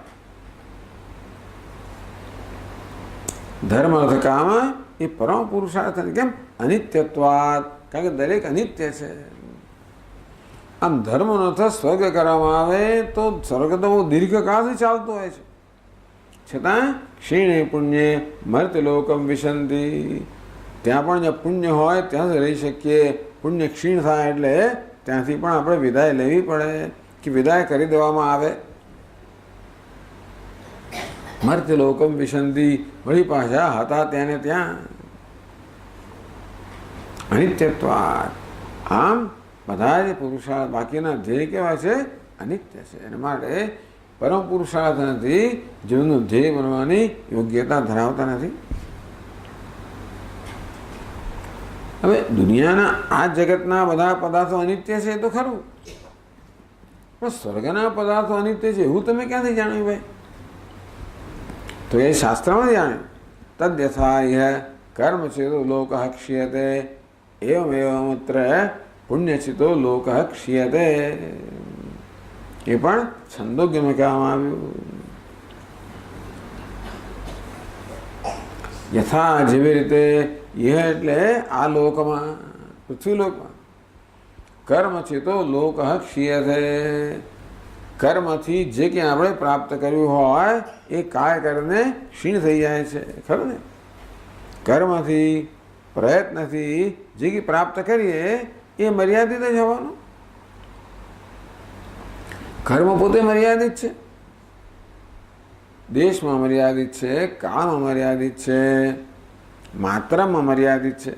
ધર્મ અર્થ કામ એ પરમ પુરુષાર્થ. કેમ? અનિત્યત્વાત, કારણ કે દરેક અનિત્ય છે. આમ ધર્મનો અર્થ સ્વર્ગ કરવામાં આવે તો સ્વર્ગ તો બહુ દીર્ઘકાળથી ચાલતો હોય છે, છતાં ક્ષીણે પુણ્ય મર્ત્યલોકમ વિશંતિ, ત્યાં પણ જ્યાં પુણ્ય હોય ત્યાં જ રહી શકીએ. પુણ્ય ક્ષીણ થાય એટલે ત્યાંથી પણ આપણે વિદાય લેવી પડે કે વિદાય કરી દેવામાં આવે. મર્ત્યલોકમ વિશંતિ, વળી પાછા હતા તેને ત્યાં. અનિત્યત્વાદ, આમ બધા જ પુરુષાર્થ બાકીના ધ્યેય કેવા છે? અનિત્ય છે. એના માટે પરમ પુરુષાર્થ નથી, જીવનનું ધ્યેય બનવાની યોગ્યતા ધરાવતા નથી. હવે દુનિયાના આ જગતના બધા પદાર્થો અનિત્ય છે એ તો ખરું, પણ સ્વર્ગના પદાર્થો અનિત્ય છે એવું તમે ક્યાંથી જાણ્યું ભાઈ? તો એ શાસ્ત્રમાં જાણ્યું. તદ્યથા કર્મ ચેતો લોક ક્ષીયતે એવમેવમત્ર પુણ્યચિતો લોક ક્ષીયતે. એ પણ છંદોગ્યમાં કહેવામાં આવ્યું. યથા, જેવી રીતે, यह એટલે આ લોકમાં, પૃથ્વી લોકમાં, કર્મચિતો લોક ક્ષીયતે, કર્મથી જે કંઈ આપણે પ્રાપ્ત કર્યું હોય એ કાય કરીને ક્ષીણ થઈ જાય છે. ખરું ને? કર્મથી, પ્રયત્નથી જે કંઈ પ્રાપ્ત કરીએ એ મર્યાદિત જ હોવાનું. કર્મ પોતે મર્યાદિત છે, દેશમાં મર્યાદિત છે, કાળમાં મર્યાદિત છે, માત્રામાં મર્યાદિત છે.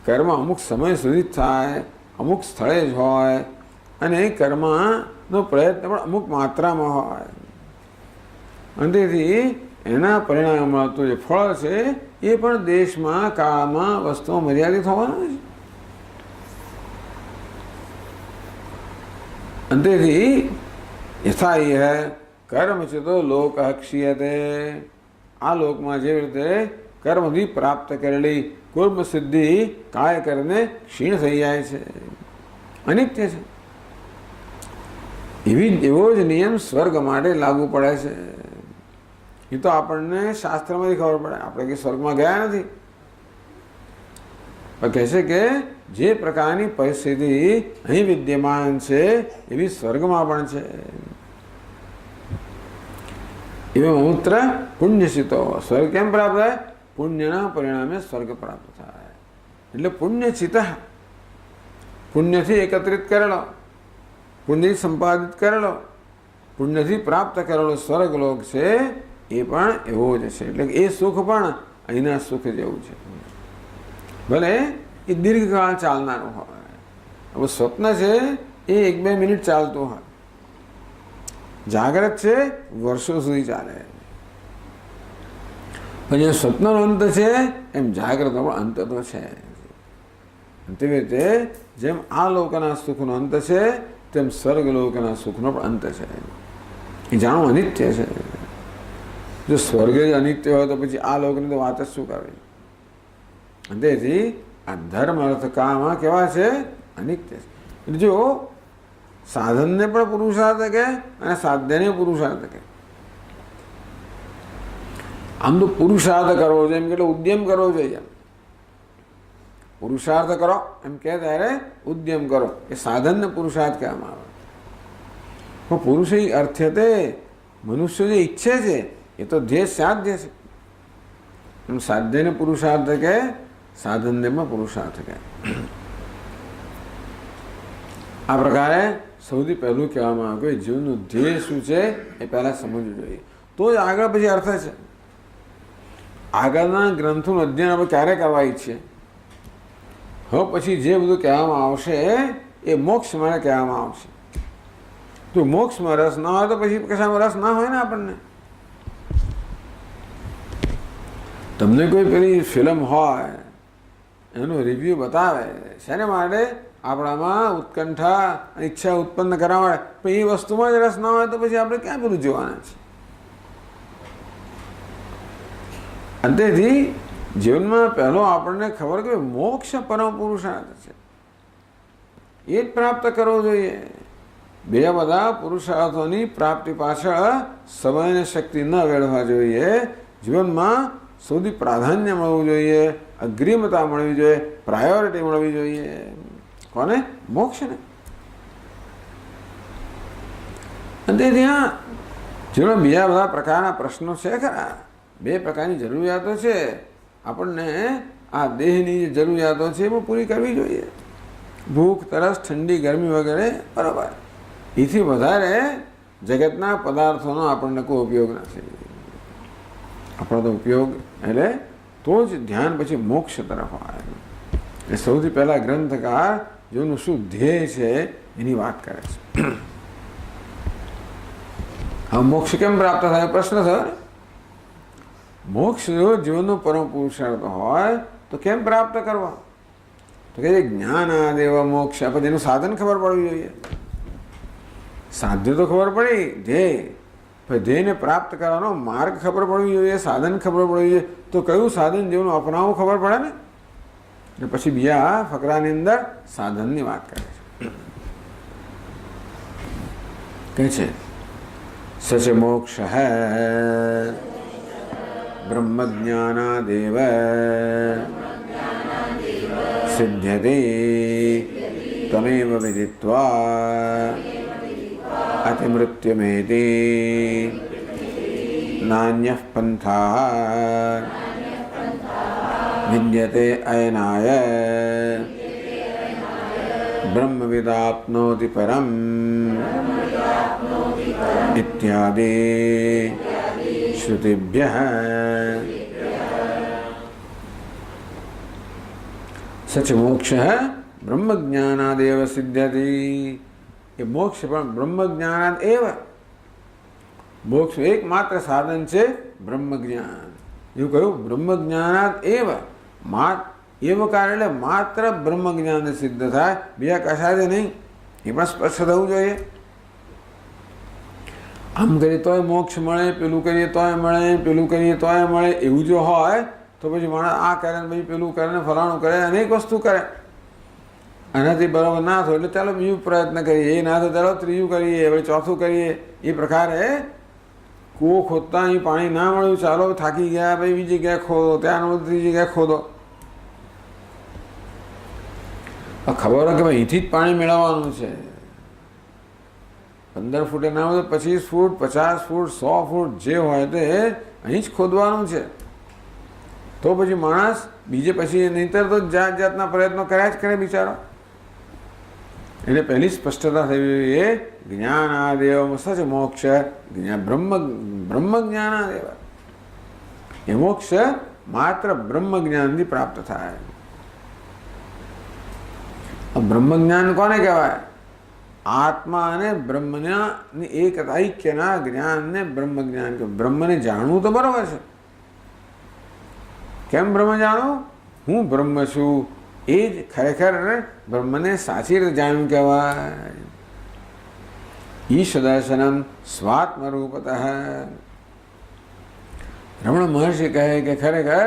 કર્મ અમુક સમય સુધી જ થાય, અમુક સ્થળે જ હોય, અને કર્મનો પ્રયત્ન પણ અમુક માત્રામાં હોય. અને તેથી એના પરિણામ મળતું જે ફળ છે એ પણ દેશમાં, કાળમાં, વસ્તુમાં મર્યાદિત હોવાનું છે. અને તેથી યથા કર્મ છે તો લોક ક્ષીયતે, આ લોકમાં જેવી રીતે કર્મથી પ્રાપ્ત કરેલી કુર્મ સિદ્ધિ કાય કરીને ક્ષીણ થઈ જાય છે, અનિત્ય છે. એવો જ નિયમ સ્વર્ગ માટે લાગુ પડે છે. એ તો આપણને શાસ્ત્રમાંથી ખબર પડે, આપણે કે સ્વર્ગમાં ગયા નથી. પણ કહે છે કે જે પ્રકારની પરિસ્થિતિ અહીં વિદ્યમાન છે એવી સ્વર્ગમાં પણ છે. એવો મૂત્ર પુણ્યસિતો, સ્વર્ગ કેમ પ્રાપ્ત થાય? પુણ્યના પરિણામે સ્વર્ગ પ્રાપ્ત થાય. એટલે પુણ્યચિત, પુણ્યથી એકત્રિત કરેલો, પુણ્યથી સંપાદિત કરેલો, પુણ્યથી પ્રાપ્ત કરેલો સ્વર્ગલોક છે એ પણ એવો જ છે. એટલે એ સુખ પણ અહીંના સુખ જેવું છે. ભલે એ દીર્ઘકાળ ચાલનારું હોય. હવે સ્વપ્ન છે એ 1-2 મિનિટ ચાલતું હોય, જાગ્રત છે વર્ષો સુધી ચાલે. પણ જે સ્વપ્નનો અંત છે એમ જાગ્રતનો પણ અંત તો છે. તેવી રીતે જેમ આ લોકના સુખનો અંત છે તેમ સ્વર્ગલોકના સુખનો પણ અંત છે. એ જાણવું અનિત્ય છે. જો સ્વર્ગ જ અનિત્ય હોય તો પછી આ લોકની તો વાત જ શું કરવી? તેથી આ ધર્મ અર્થ કામમાં કેવા છે? અનિત્ય છે. એટલે જો સાધનને પણ પુરુષાર્થ કહે અને સાધ્યને પુરુષાર્થ કહે. આમ તો પુરુષાર્થ કરવો જોઈએ એમ, એટલે ઉદ્યમ કરવો જોઈએ. પુરુષાર્થ કરો એમ કહે ત્યારે ઉદ્યમ કરો, એ સાધનને પુરુષાર્થ કહેવામાં આવે. પણ પુરુષ અર્થ્યતે, મનુષ્ય જે ઈચ્છે છે એ તો ધ્યેય સાધ્ય છે. એમ સાધ્યને પુરુષાર્થ કહે, સાધનને પણ પુરુષાર્થ કહે. આ પ્રકારે સૌથી પહેલું કહેવામાં આવે કે જીવનનું ધ્યેય શું છે એ પહેલાં સમજવું જોઈએ, તો જ આગળ પછી અર્થ છે. આગળના ગ્રંથોનું અધ્યયન આપણે ક્યારે કરવા ઈચ્છીએ? હવે પછી જે બધું કહેવામાં આવશે એ મોક્ષ માટે કહેવામાં આવશે. તો મોક્ષમાં રસ ના હોય તો પછી કશામાં રસ ના હોય ને આપણને. તમને કોઈ પેલી ફિલ્મ હોય એનું રિવ્યૂ બતાવે, શેને માટે? આપણામાં ઉત્કંઠા, ઈચ્છા ઉત્પન્ન કરવા માટે. પણ એ વસ્તુમાં જ રસ ના હોય તો પછી આપણે ક્યાં બધું જોવાના છે? અંતેથી જીવનમાં પહેલો આપણને ખબર કે મોક્ષ પરમ પુરુષાર્થ છે, એ જ પ્રાપ્ત કરવો જોઈએ. બીજા બધા પુરુષાર્થોની પ્રાપ્તિ પાછળ સમય અને શક્તિ ન વેડવા જોઈએ. જીવનમાં સૌથી પ્રાધાન્ય મળવું જોઈએ, અગ્રિમતા મળવી જોઈએ, પ્રાયોરિટી મળવી જોઈએ. કોને? મોક્ષને. અને ત્યાં જેનો બીજા બધા પ્રકારના પ્રશ્નો છે ખરા, બે પ્રકારની જરૂરિયાતો છે. આપણને આ દેહની જે જરૂરિયાતો છે એ પણ પૂરી કરવી જોઈએ. ભૂખ, તરસ, ઠંડી, ગરમી વગેરે બરાબર. એથી વધારે જગતના પદાર્થોનો આપણને કોઈ ઉપયોગ નથી. આપણો તો ઉપયોગ એટલે તો જ ધ્યાન પછી મોક્ષ તરફ આવે. એ સૌથી પહેલાં ગ્રંથકાર જેનું શું ધ્યેય છે એની વાત કરે છે. હવે મોક્ષ કેમ પ્રાપ્ત થાય પ્રશ્ન થયો ને. મોક્ષ જો જીવનનો પરમ પુરુષાર્થ હોય તો કેમ પ્રાપ્ત કરવા? તો કે જ્ઞાન આદેવ મોક્ષ. આપણે એનું સાધન ખબર પડવી જોઈએ. સાધ્ય તો ખબર પડી, ધ્યેય, પણ ધ્યેયને પ્રાપ્ત કરવાનો માર્ગ ખબર પડવી જોઈએ, સાધન ખબર પડવી જોઈએ. તો કયું સાધન જેવું અપનાવવું ખબર પડે ને. અને પછી બીજા ફકરાની અંદર સાધનની વાત કરે છે. કહે છે સચ મોક્ષ બ્રહ્મ જ્ઞાનાદેવ સિદ્ધ્યતે તમેવ વિદિત્વા અતિમૃત્યુમેતિ નાન્યઃ પંથા વિદ્યતે અયનાય બ્રહ્મવિદાપ્નોતિ પરમ ઇત્યાદિ શ્રુતિભ્યઃ. સચ મોક્ષ બ્રહ્મ જ્ઞાનાદેવ સિદ્ધ્યતિ. એ મોક્ષ પણ બ્રહ્મ જ્ઞાનાદ એવ. મોક્ષ એકમાત્ર સાધન છે બ્રહ્મ જ્ઞાન. એવું કહ્યું બ્રહ્મ જ્ઞાનાદ એવ. એવકાર એટલે માત્ર બ્રહ્મ જ્ઞાન સિદ્ધ થાય, બીજા કશાથી નહીં. એ પણ સ્પષ્ટ થવું જોઈએ. આમ કરીએ તોય મોક્ષ મળે, પેલું કરીએ તોય મળે, પેલું કરીએ તોય મળે, એવું જો હોય તો પછી માણસ આ કરે ને પછી પેલું કરે ને ફલાણું કરે, અનેક વસ્તુ કરે. આનાથી બરાબર ના થાય એટલે ચાલો બીજું પ્રયત્ન કરીએ, એ ના થાય ચાલો ત્રીજું કરીએ, હવે ચોથું કરીએ. એ પ્રકારે કૂવો ખોદતા અહીં પાણી ના મળ્યું, ચાલો થાકી ગયા, ભાઈ બીજી જગ્યાએ ખોદો, ત્યાં ત્રીજી જગ્યાએ ખોદો. ખબર હોય કે ભાઈ અહીંથી જ પાણી મેળવવાનું છે. 15 ફૂટે ના હોય તો 25 ફૂટ, 50 ફૂટ, 100 ફૂટ જે હોય તે અહીં જ ખોદવાનું છે. તો પછી માણસ બીજે પછી નહીંતર તો જાત જાતના પ્રયત્નો કર્યા જ કરે બિચારો. એને પહેલી સ્પષ્ટતા થઈ એ જ્ઞાનાદેવ સચ મોક્ષ. બ્રહ્મ જ્ઞાનાદેવ એ મોક્ષ માત્ર બ્રહ્મ જ્ઞાનથી પ્રાપ્ત થાય. બ્રહ્મ જ્ઞાન કોને કહેવાય? આત્મા અને બ્રહ્મના એક ઐક્યના જ્ઞાનને બ્રહ્મ જ્ઞાન કહેવાય. બ્રહ્મને જાણવું તો બરાબર છે. કેમ બ્રહ્મ જાણવું? હું બ્રહ્મ છું એ જ ખરેખર બ્રહ્મને સાચી રીતે જાણ્યું કહેવાય. ઈશ દર્શનમ સ્વાત્મરૂપતઃ. રમણ મહર્ષિ કહે કે ખરેખર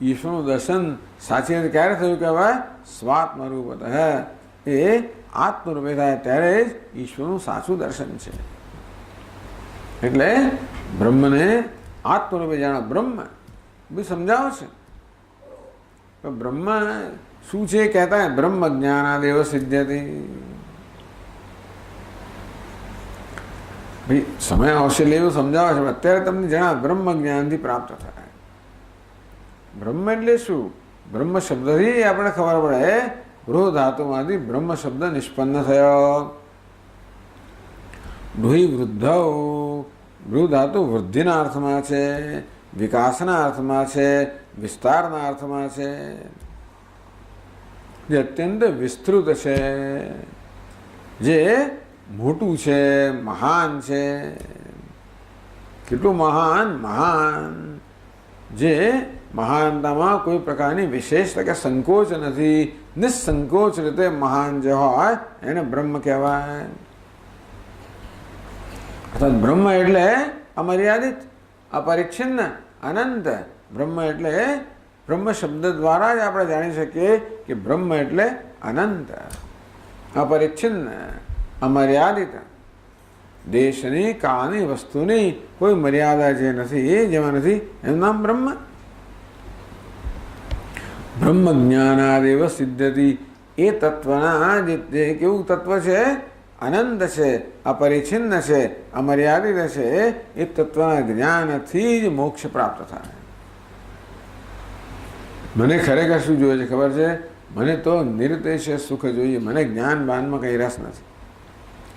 ઈશ્વરનું દર્શન સાચી રીતે ક્યારે થયું કહેવાય? સ્વાત્મરૂપતઃ. એ આત્મરૂપે થાય ત્યારે જ ઈશ્વરનું સાચું દર્શન છે. એટલે બ્રહ્મને આત્મરૂપે જાણો. બ્રહ્મ બી સમજાવો છે. બ્રહ્મ શું છે કહેતા હે બ્રહ્મ જ્ઞાનાદેવ સિદ્ધ્યતિ. ભાઈ સમય આવશે એટલે એવું સમજાવે છે. અત્યારે તમને જણાવ બ્રહ્મ જ્ઞાનથી પ્રાપ્ત થાય. બ્રહ્મ એટલે શું? બ્રહ્મ શબ્દથી આપણે ખબર પડે. બૃહ ધાતુમાંથી બ્રહ્મ શબ્દ નિષ્પન્ન થયો. બૃહી વૃદ્ધૌ. બૃહ ધાતુ વૃદ્ધિના અર્થમાં છે, વિકાસના અર્થમાં છે, વિસ્તારના અર્થમાં છે. જે અત્યંત વિસ્તૃત છે, જે મોટું છે, મહાન છે. કેટલું મહાન? મહાન જે મહાનતામાં કોઈ પ્રકારની વિશેષતા કે સંકોચ નથી, નિસંકોચ રીતે મહાન જે હોય એને બ્રહ્મ કહેવાય. અર્થાત બ્રહ્મ એટલે અમર્યાદિત, અપરિચ્છિન્ન, અનંત. બ્રહ્મ એટલે બ્રહ્મ શબ્દ દ્વારા જ આપણે જાણી શકીએ કે બ્રહ્મ એટલે અનંત, અપરિચ્છિન્ન, અમર્યાદિત. દેશની કાળની વસ્તુની કોઈ મર્યાદા જે નથી, જેમાં નથી, એનું નામ બ્રહ્મ. બ્રહ્મ જ્ઞાનાદેવ સિદ્ધતિ. એ તત્વના જે કેવું તત્વ છે? અનંત છે, અપરિચ્છિન્ન છે, અમર્યાદિત છે, એ તત્વના જ્ઞાનથી જ મોક્ષ પ્રાપ્ત થાય. મને ખરેખર શું જોઈએ છે ખબર છે? મને તો નિરતિશય સુખ જોઈએ. મને જ્ઞાન બાનમાં કંઈ રસ નથી.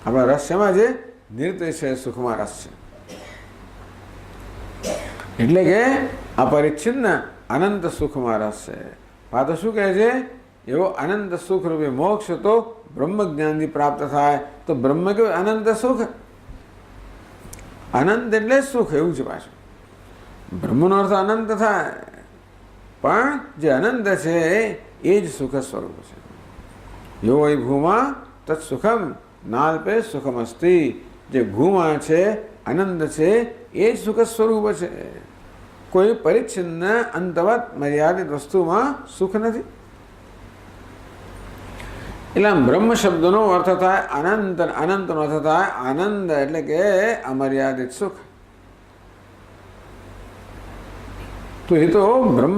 આપણા રસ શેમાં છે? નિરતિશય સુખમાં રસ છે. એટલે કે અપરિચ્છિન્ન અનંત સુખમાં રસ છે. આ તો શું કહે છે? એવો અનંત સુખ રૂપે મોક્ષ તો બ્રહ્મ જ્ઞાનથી પ્રાપ્ત થાય. તો બ્રહ્મ કેવું? અનંત સુખ. અનંત એટલે સુખ, એવું છે પાછું. બ્રહ્મનો અર્થ અનંત થાય, પણ જે અનંત છે એ જ સુખ સ્વરૂપ છે. યો વૈ ભૂમા તત્સુખમ નાલ્પે સુખમ અસ્તિ. જે ભૂમા છે, આનંદ છે, એ જ સુખ સ્વરૂપ છે. કોઈ પરિચ્છિન્ન અંતવત મર્યાદિત વસ્તુમાં સુખ નથી. એટલે આમ બ્રહ્મ શબ્દનો અર્થ થાય અનંત, અનંતનો અર્થ થાય આનંદ, એટલે કે અમર્યાદિત સુખ. તો એ તો બ્રહ્મ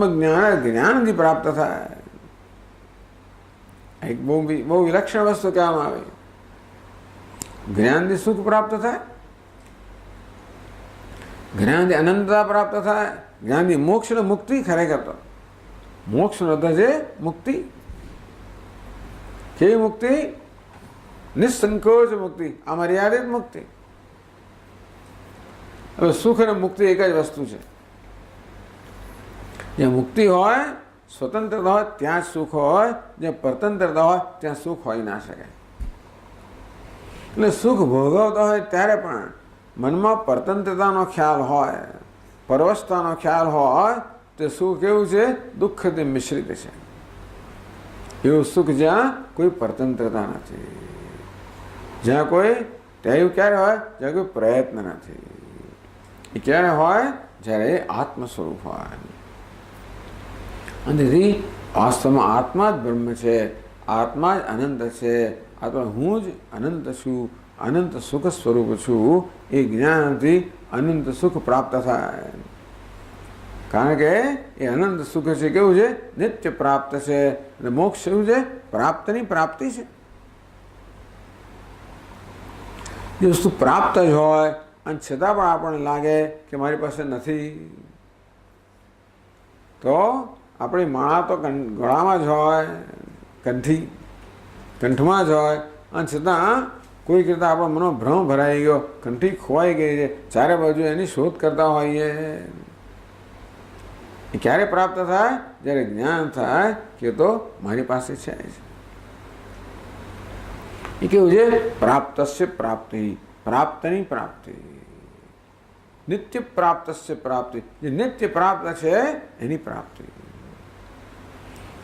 જ્ઞાનથી પ્રાપ્ત થાય. એક બહુ વિલક્ષણ વસ્તુ કહેવામાં આવે. જ્ઞાનથી સુખ પ્રાપ્ત થાય, જ્ઞાનથી અનંતતા પ્રાપ્ત થાય, જ્ઞાનથી મોક્ષ ને મુક્તિ. ખરેખર તો મોક્ષનો અર્થ છે મુક્તિ. કેવી મુક્તિ? નિસંકોચ મુક્તિ, અમર્યાદિત મુક્તિ. હવે સુખ અને મુક્તિ એક જ વસ્તુ છે. જ્યાં મુક્તિ હોય, સ્વતંત્રતા હોય, ત્યાં જ સુખ હોય. જ્યાં પરતંત્રતા હોય, ત્યાં સુખ હોઈ ના શકે. એટલે સુખ ભોગવતા હોય ત્યારે પણ મનમાં પરતંત્રતાનો ખ્યાલ હોય, પરવશતાનો ખ્યાલ હોય, તો સુખ કેવું છે? દુઃખથી મિશ્રિત છે. એવું સુખ જ્યાં કોઈ પરતંત્રતા નથી, જ્યાં કોઈ એવું ક્યારે હોય? જ્યાં કોઈ પ્રયત્ન નથી. એ ક્યારે હોય? જ્યારે આત્મ સ્વરૂપ હોય. અને તેથી વાસ્તવમાં આત્મા જ બ્રહ્મ છે, આત્મા જ અનંત છે. આત્મા હું જ અનંત છું, અનંત સુખ સ્વરૂપ છું. એ જ્ઞાનથી અનંત સુખ પ્રાપ્ત થાય. કારણ કે એ અનંત સુખ છે, કેવું છે? નિત્ય પ્રાપ્ત છે. અને મોક્ષ શું છે? પ્રાપ્તની પ્રાપ્તિ છે. જે વસ્તુ પ્રાપ્ત જ હોય અને છતાં પણ આપણને લાગે કે મારી પાસે નથી, તો આપણી માળા તો ગળામાં જ હોય, કંઠમાં જ હોય, અને છતાં કોઈક રીતે આપણા મનમાં ભ્રમ ભરાઈ ગયો, કંઠી ખોવાઈ ગઈ છે, ચારે બાજુ એની શોધ કરતા હોઈએ. એ ક્યારે પ્રાપ્ત થાય? જ્યારે જ્ઞાન થાય કે તો મારી પાસે છે. એ કેવું છે? પ્રાપ્તસ્ય પ્રાપ્તિ, પ્રાપ્તની પ્રાપ્તિ, નિત્ય પ્રાપ્તસ્ય પ્રાપ્તિ. જે નિત્ય પ્રાપ્ત છે એની પ્રાપ્તિ.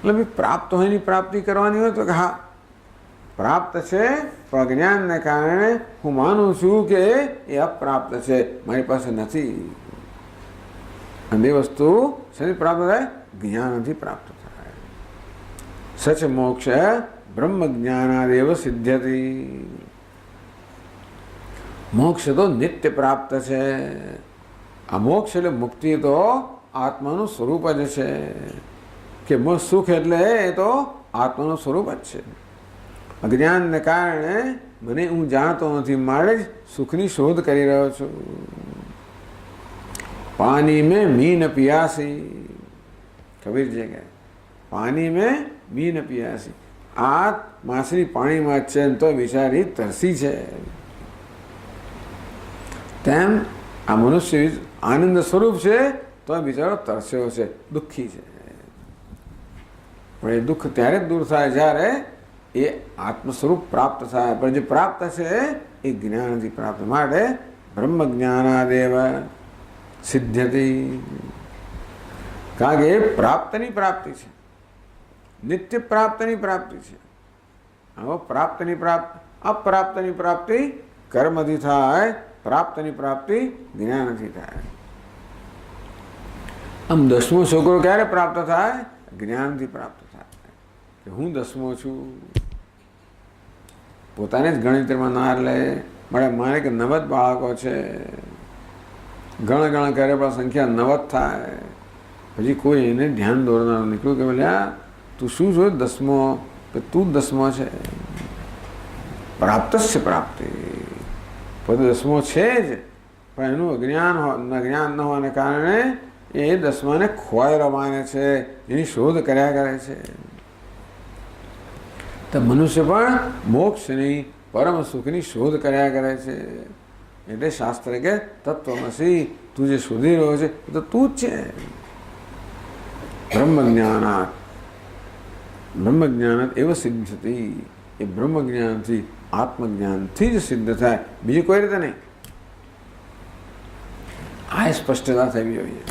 એટલે પ્રાપ્ત હોય એની પ્રાપ્તિ કરવાની હોય તો કે હા પ્રાપ્ત છે, પણ જ્ઞાનને કારણે હું માનું છું કે એ અપ્રાપ્ત છે, મારી પાસે નથી. અને એ વસ્તુ શેની પ્રાપ્ત થાય? જ્ઞાનથી પ્રાપ્ત થાય. સચ મોક્ષ બ્રહ્મ જ્ઞાનાદેવ સિદ્ધ્યતિ. મોક્ષ તો નિત્ય પ્રાપ્ત છે. આ મોક્ષ એટલે મુક્તિ તો આત્માનું સ્વરૂપ જ છે. કે સુખ એટલે એ તો આત્માનું સ્વરૂપ જ છે. અજ્ઞાનને કારણે મને હું જાણતો નથી, મારે જ સુખની શોધ કરી રહ્યો છું. પાણી મેં મીન પિયાસી. કબીરજી કહે પાણી મેં મીન પિયાસી. આ માછલી પાણીમાં જ છે તો બિચારી તરસી છે. તેમ આ મનુષ્ય આનંદ સ્વરૂપ છે તો બિચારો તરસ્યો છે, દુઃખી છે. પણ એ દુઃખ ત્યારે જ દૂર થાય જ્યારે એ આત્મ સ્વરૂપ પ્રાપ્ત થાય. પણ જે પ્રાપ્ત છે એ જ્ઞાનથી પ્રાપ્ત. માટે બ્રહ્મ જ્ઞાનાદેવ સિદ્ધ્યતિ. કારણ કે એ પ્રાપ્તની પ્રાપ્તિ છે, નિત્ય પ્રાપ્તની પ્રાપ્તિ છે. હવે પ્રાપ્તની પ્રાપ્તિ, અપ્રાપ્તની પ્રાપ્તિ કર્મથી થાય, પ્રાપ્તની પ્રાપ્તિ જ્ઞાનથી થાય. આમ 10મો છોકરો ક્યારે પ્રાપ્ત થાય? જ્ઞાનથી પ્રાપ્ત થાય કે હું 10મો છું. પોતાને જ ગણિતમાં ના લે, મારે કે 90 બાળકો છે, ગણ કરે પણ સંખ્યા 90 થાય. પછી કોઈ એને ધ્યાન દોરનાર નીકળ્યું કે બોલે તું શું છો 10મો? કે તું 10મો છે. પ્રાપ્તસ્ય પ્રાપ્તિ. પદ 10મો છે જ, પણ એનું અજ્ઞાન ન હોવાને કારણે એ 10માને ખોવાયેલો માને છે, એની શોધ કર્યા કરે છે. તો મનુષ્ય પણ મોક્ષની પરમ સુખની શોધ કર્યા કરે છે. એટલે શાસ્ત્ર કે તત્વમસી, તું જે શોધી રહ્યો છે એ તો તું જ છે. બ્રહ્મજ્ઞાનાત એવ સિદ્ધતી. એ બ્રહ્મજ્ઞાનથી, આત્મજ્ઞાનથી જ સિદ્ધ થાય, બીજી કોઈ રીતે નહીં. આ સ્પષ્ટતા થવી જોઈએ.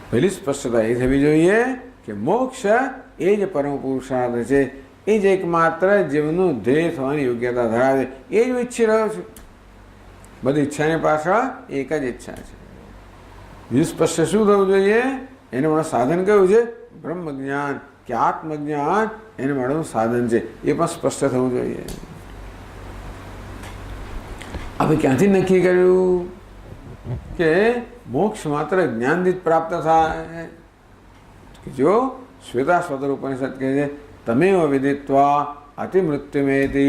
પહેલી સ્પષ્ટતા એ થવી જોઈએ કે મોક્ષ એ જ પરમ પુરુષાર્થ છે, એ જ એકમાત્ર જીવનું ધ્યેય થવાની યોગ્યતા ધરાવે, એ જ ઈચ્છી રહ્યો છું. બધી ઈચ્છાની પાછળ એક જ ઈચ્છા છે. બીજું સ્પષ્ટ શું થવું જોઈએ? એને મારું સાધન કયું છે? બ્રહ્મજ્ઞાન કે આત્મજ્ઞાન એને મારું સાધન છે, એ પણ સ્પષ્ટ થવું જોઈએ. આપણે ક્યાંથી નક્કી કર્યું કે મોક્ષ માત્ર જ્ઞાનથી જ પ્રાપ્ત થાય? જો શ્વેતા સ્વતર ઉપનિષદ કહે છે, તમેવ વિદિત્વા અતિમૃત્યુમેતિ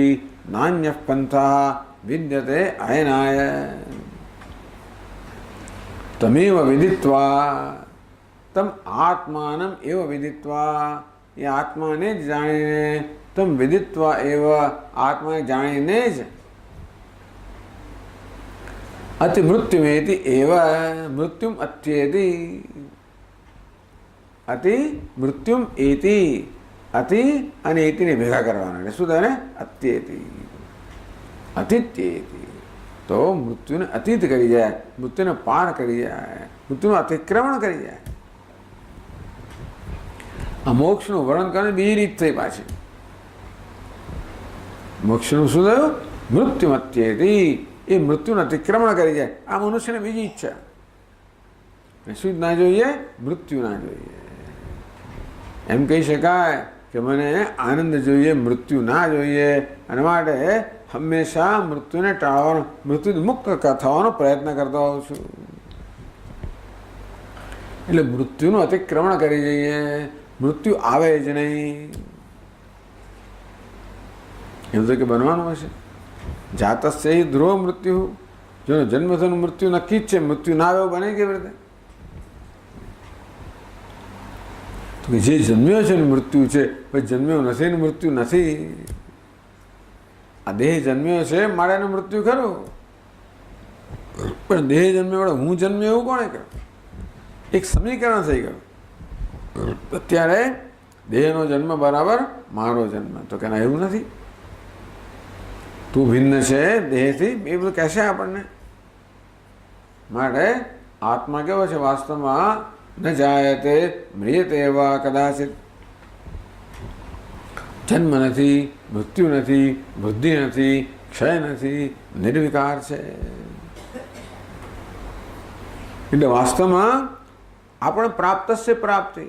નાન્ય પંથા વિદ્યતે અયનાય. તમેવ વિદિત્વા, તમ આત્માનમ એવ વિદિત્વા, એ આત્માને જ જાણીને, તમ વિદિત્વા એવ, આત્માને જાણીને જ, અતિ મૃત્યુમેતિ એવ, મૃત્યુમ અત્યેતિ, અતિ મૃત્યુમ એતિ, અતિ અને એતિને ભેગા કરવાના એટલે શું થાય? અત્યેતિ, અતિત્યેતિ. તો મૃત્યુને અતીત કરી જાય, મૃત્યુને પાર કરી જાય, મૃત્યુનું અતિક્રમણ કરી જાય. આ મોક્ષનું વર્ણન કરીને બીજી રીત થઈ પાછી. મોક્ષનું શું થયું? મૃત્યુ અત્યેતિ, એ મૃત્યુનું અતિક્રમણ કરી જાય. આ મનુષ્યને બીજી ઈચ્છા. શું ના જોઈએ? મૃત્યુ ના જોઈએ. એમ કહી શકાય કે મને આનંદ જોઈએ, મૃત્યુ ના જોઈએ, અને માટે હંમેશા મૃત્યુને ટાળવાનો, મૃત્યુ મુક્ત થવાનો પ્રયત્ન કરતો હોઉં છું. એટલે મૃત્યુનું અતિક્રમણ કરી જઈએ, મૃત્યુ આવે જ નહીં. એવું તો કે બનવાનું હશે. જાતસ્ય હિ ધ્રુવ મૃત્યુ. જો જન્મ થવાનું મૃત્યુ નક્કી જ છે, મૃત્યુ ના આવે બને કેવી રીતે? તો જે જન્મ્યો છે ને મૃત્યુ છે, પછી જન્મ્યો નથી ને મૃત્યુ નથી. આ દેહ જન્મ્યો છે મારે એનું મૃત્યુ ખરું, પણ દેહ જન્મ્યો વડે હું જન્મ્યો એવું કોણે કહ્યું? એક સમીકરણ થઈ ગયું. અત્યારે દેહનો જન્મ બરાબર મારો જન્મ, તો કે ના એવું નથી, તું ભિન્ન છે દેહથી, એ બધું કહેશે આપણને. માટે આત્મા કેવો છે? વાસ્તવમાં ન જાયતે મ્રિયતે વા કદાચિત. જન્મ નથી, મૃત્યુ નથી, બુદ્ધિ નથી, ક્ષય નથી, નિર્વિકાર છે. એટલે વાસ્તવમાં આપણે પ્રાપ્તસ્ય પ્રાપ્તિ.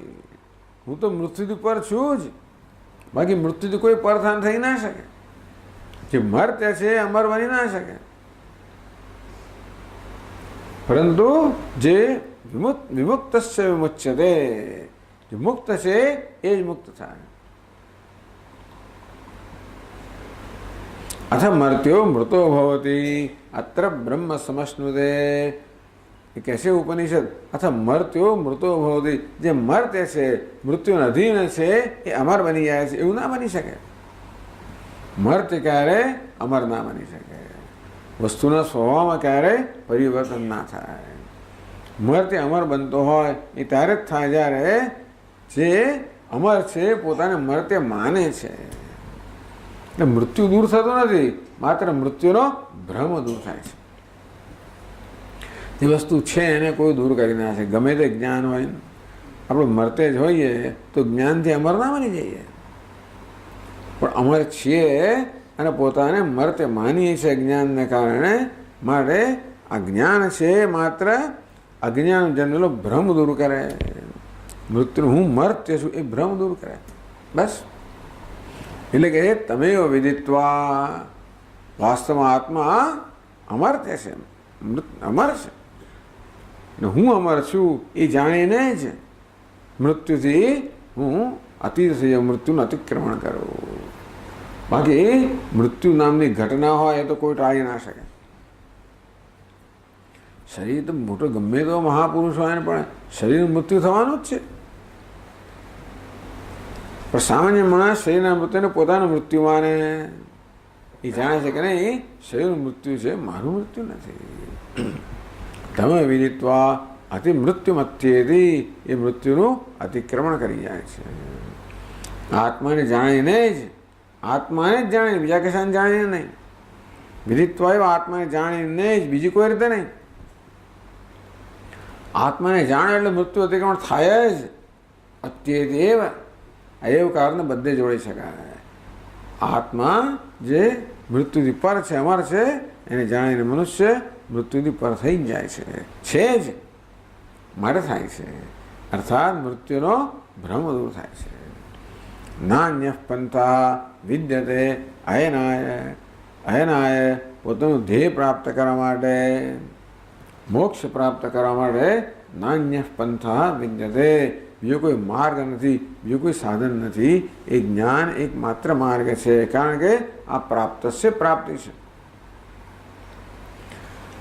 હું તો મૃત્યુથી પર છું જ, બાકી મૃત્યુથી કોઈ પરથાન થઈ ના શકે. જે મર્ત્ય છે અમર બની ના શકે, પરંતુ જે વિમુક્તસ્ય વિમુચ્યતે, જે મુક્ત છે એ જ મુક્ત થાય. અથ મર્ત્યો મૃતો ભવતી અત્ર બ્રહ્મ સમશ્નુતે. એ કહેશે ઉપનિષદ, અથ મર્ત્યો મૃતો ભવતી. જે મર્ત્ય છે, મૃત્યુનો અધીન છે, એ અમર બની જાય છે. એવું ના બની શકે. મર્ત્ય ક્યારે અમર ના બની શકે. વસ્તુના સ્વભાવમાં ક્યારે પરિવર્તન ના થાય. મર્ત્ય અમર બનતો હોય એ ત્યારે જ થાય જ્યારે જે અમર છે પોતાને મર્ત્ય માને છે. એટલે મૃત્યુ દૂર થતું નથી, માત્ર મૃત્યુનો ભ્રમ દૂર થાય છે. જે વસ્તુ છે એને કોઈ દૂર કરી ના શકે. ગમે તે જ્ઞાન હોય, આપણે મરતે જ હોઈએ તો જ્ઞાનથી અમર ના બની જઈએ, પણ અમર છીએ અને પોતાને મર્ત્ય માનીએ છીએ જ્ઞાનને કારણે. માટે આ જ્ઞાન છે માત્ર અજ્ઞાન જન્મેલો ભ્રમ દૂર કરે. મૃત્યુ હું મર્ત્ય છું એ ભ્રમ દૂર કરે, બસ. એટલે કે તમે વિદિત્વા, વાસ્તવમાં આત્મા અમર્ત્ય છે, અમર છે. હું અમર છું એ જાણીને જ મૃત્યુથી હું અતીત થઈ જાઉં, મૃત્યુનું અતિક્રમણ કરું. બાકી મૃત્યુ નામની ઘટના હોય એ તો કોઈ ટાળી ના શકે. શરીર તો મોટો ગમે તો મહાપુરુષ હોય ને પણ શરીરનું મૃત્યુ થવાનું જ છે. પણ સામાન્ય માણસ શરીરના મૃત્યુને પોતાનું મૃત્યુ માને. એ જાણે છે કે નહીં શરીરનું મૃત્યુ છે, મારું મૃત્યુ નથી. તમે વિદિત્વા અતિ મૃત્યુ મત્યેથી એ મૃત્યુનું અતિક્રમણ કરી જાય છે. આત્માને જાણીને જ જાણીને બીજા કશાને જાણીને નહીં. વિદિત્વા એવા આત્માને જાણીને જ, બીજી કોઈ રીતે નહીં. આત્માને જાણે એટલે મૃત્યુ અતિક્રમણ થાય જ. અત્યેથી એવ કારણે બધે જોડી શકાય. આત્મા જે મૃત્યુથી પર છે, અમર છે, એને જાણીને મનુષ્ય મૃત્યુથી પર થઈ જ જાય છે જ માટે થાય છે. અર્થાત મૃત્યુનો ભ્રમ દૂર થાય છે. નાન્ય પંથા વિદ્યતે અયનાય પોતાનું ધ્યેય પ્રાપ્ત કરવા માટે, મોક્ષ પ્રાપ્ત કરવા માટે નાન્ય પંથા વિદ્યતે, બીજો કોઈ માર્ગ નથી, બીજું કોઈ સાધન નથી. એ જ્ઞાન એકમાત્ર માર્ગ છે. કારણ કે આ પ્રાપ્તસ્ય પ્રાપ્તિ છે.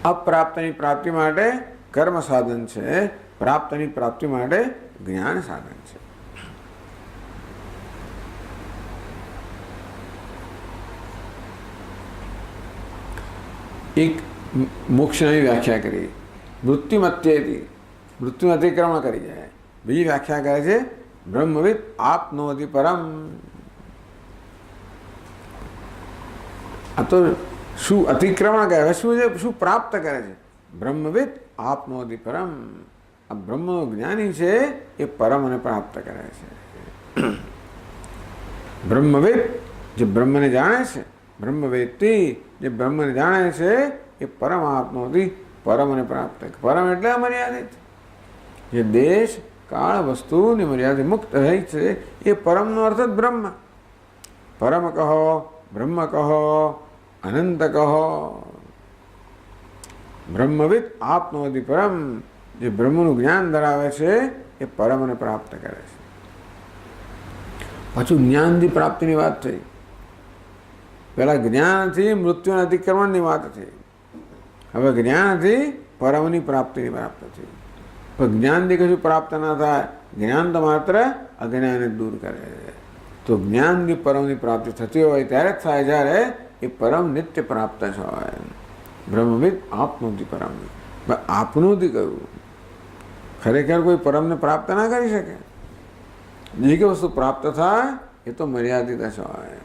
અપ્રાપ્તની પ્રાપ્તિ માટે કર્મ સાધન છે, પ્રાપ્તની પ્રાપ્તિ માટે જ્ઞાન સાધન છે. એક મોક્ષની વ્યાખ્યા કરી, મૃત્યુમત્યેથી, મૃત્યુ અતિક્રમણ કરી જાય. બીજી વ્યાખ્યા કરે છે બ્રહ્મવિદ આપનોતિ પરમ. આ તો શું અતિક્રમણ કરે, શું છે, શું પ્રાપ્ત કરે છે? બ્રહ્મવિદ આપનોતિ પરમ. આ બ્રહ્મનો જ્ઞાની છે એ પરમને પ્રાપ્ત કરે છે. બ્રહ્મવિદ જે બ્રહ્મને જાણે છે, બ્રહ્મવેત્તી જે બ્રહ્મને જાણે છે એ પરમ આપનોતિ, પરમને પ્રાપ્ત. પરમ એટલે અમર્યાદિત. જે દેશ કાળ વસ્તુની મર્યાદા મુક્ત રહી છે એ પરમનો અર્થ જ બ્રહ્મ. પરમ કહો, બ્રહ્મ કહો, અનંત કહો. બ્રહ્મવિદ આપનોતિ પરમ. જે બ્રહ્મનું જ્ઞાન ધરાવે છે એ પરમને પ્રાપ્ત કરે છે. પાછું જ્ઞાનથી પ્રાપ્તિની વાત થઈ. પહેલાં જ્ઞાનથી મૃત્યુના અતિક્રમણની વાત થઈ. હવે જ્ઞાનથી પરમની પ્રાપ્તિની પ્રાપ્ત થઈ. પણ જ્ઞાનથી કશું પ્રાપ્ત ના થાય. જ્ઞાન તો માત્ર અજ્ઞાનને દૂર કરે. તો જ્ઞાનથી પરમની પ્રાપ્તિ થતી હોય ત્યારે જ થાય જ્યારે એ પરમ નિત્ય પ્રાપ્ત જ હોય. બ્રહ્મવિદ આપનોતિ પરમ. આપનોતિ કરવું. ખરેખર કોઈ પરમને પ્રાપ્ત ના કરી શકે. જે કે વસ્તુ પ્રાપ્ત થાય એ તો મર્યાદિત જ હોય.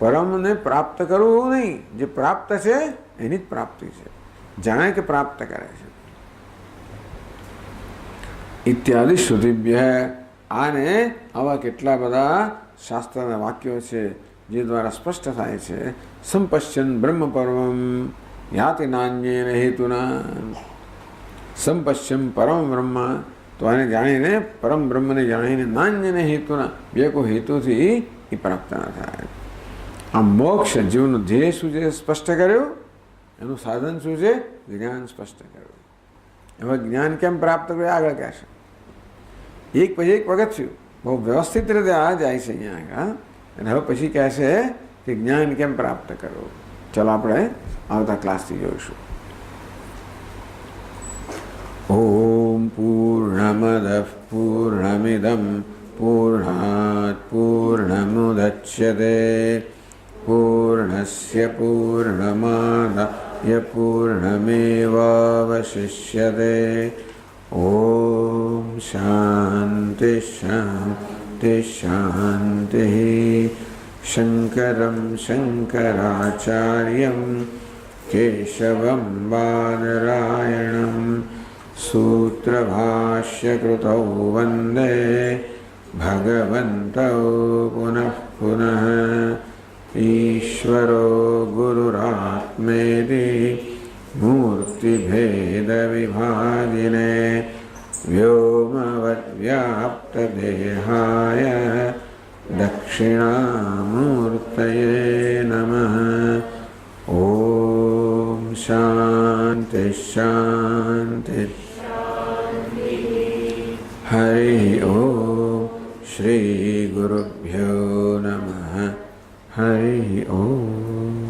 પરમને પ્રાપ્ત કરવું નહીં, જે પ્રાપ્ત છે એની જ પ્રાપ્તિ છે. જાણે કે પ્રાપ્ત કરે છે. ઇત્યાદિ શ્રુતિભ્ય. આને આવા કેટલા બધા શાસ્ત્રના વાક્યો છે જે દ્વારા સ્પષ્ટ થાય છે. સંપશ્યન બ્રહ્મ પરમમ યાતિ નાન્યેન હેતુના. સંપશ્યમ પરમ બ્રહ્મ. તો આને જાણીને, પરમ બ્રહ્મને જાણીને નાન્યને હેતુના, બે કોઈ હેતુથી એ પ્રાપ્ત ના થાય. આ મોક્ષ જીવનનું ધ્યેય શું છે સ્પષ્ટ કર્યું, એનું સાધન શું છે જ્ઞાન સ્પષ્ટ કર્યું. એમાં જ્ઞાન કેમ પ્રાપ્ત કર્યું આગળ કહેશે. એક પછી એક પગથિયું બહુ વ્યવસ્થિત રીતે આ જાય છે અહીંયા આગળ. અને હવે પછી કહેશે કે જ્ઞાન કેમ પ્રાપ્ત કરવું. ચાલો આપણે આવતા ક્લાસથી જોઈશું. ઓમ પૂર્ણમદ પૂર્ણમિદમ પૂર્ણાત પૂર્ણમુદચ્યતે પૂર્ણસ્ય પૂર્ણમાદાય પૂર્ણમેવાવશિષ્યતે. ઓમ શાંતિ શાંતિ શાંતિ. શંકરં શંકરાચાર્યં કેશવં બાદરાયણં સૂત્રભાષ્યકૃતૌ વંદે ભગવन्तौ પુનઃ પુનઃ. ઈશ્વરો ગુરુરાત્મેતિ મૂર્તિભેદવિભાગિને વ્યોમવદ્વ્યાપ્તદેહાય દક્ષિણામૂર્તયે નમઃ. ઓમ શાંતિ શાંતિ. હરિ ઓમ. શ્રી ગુરુભ્યો નમઃ. हरि ओम।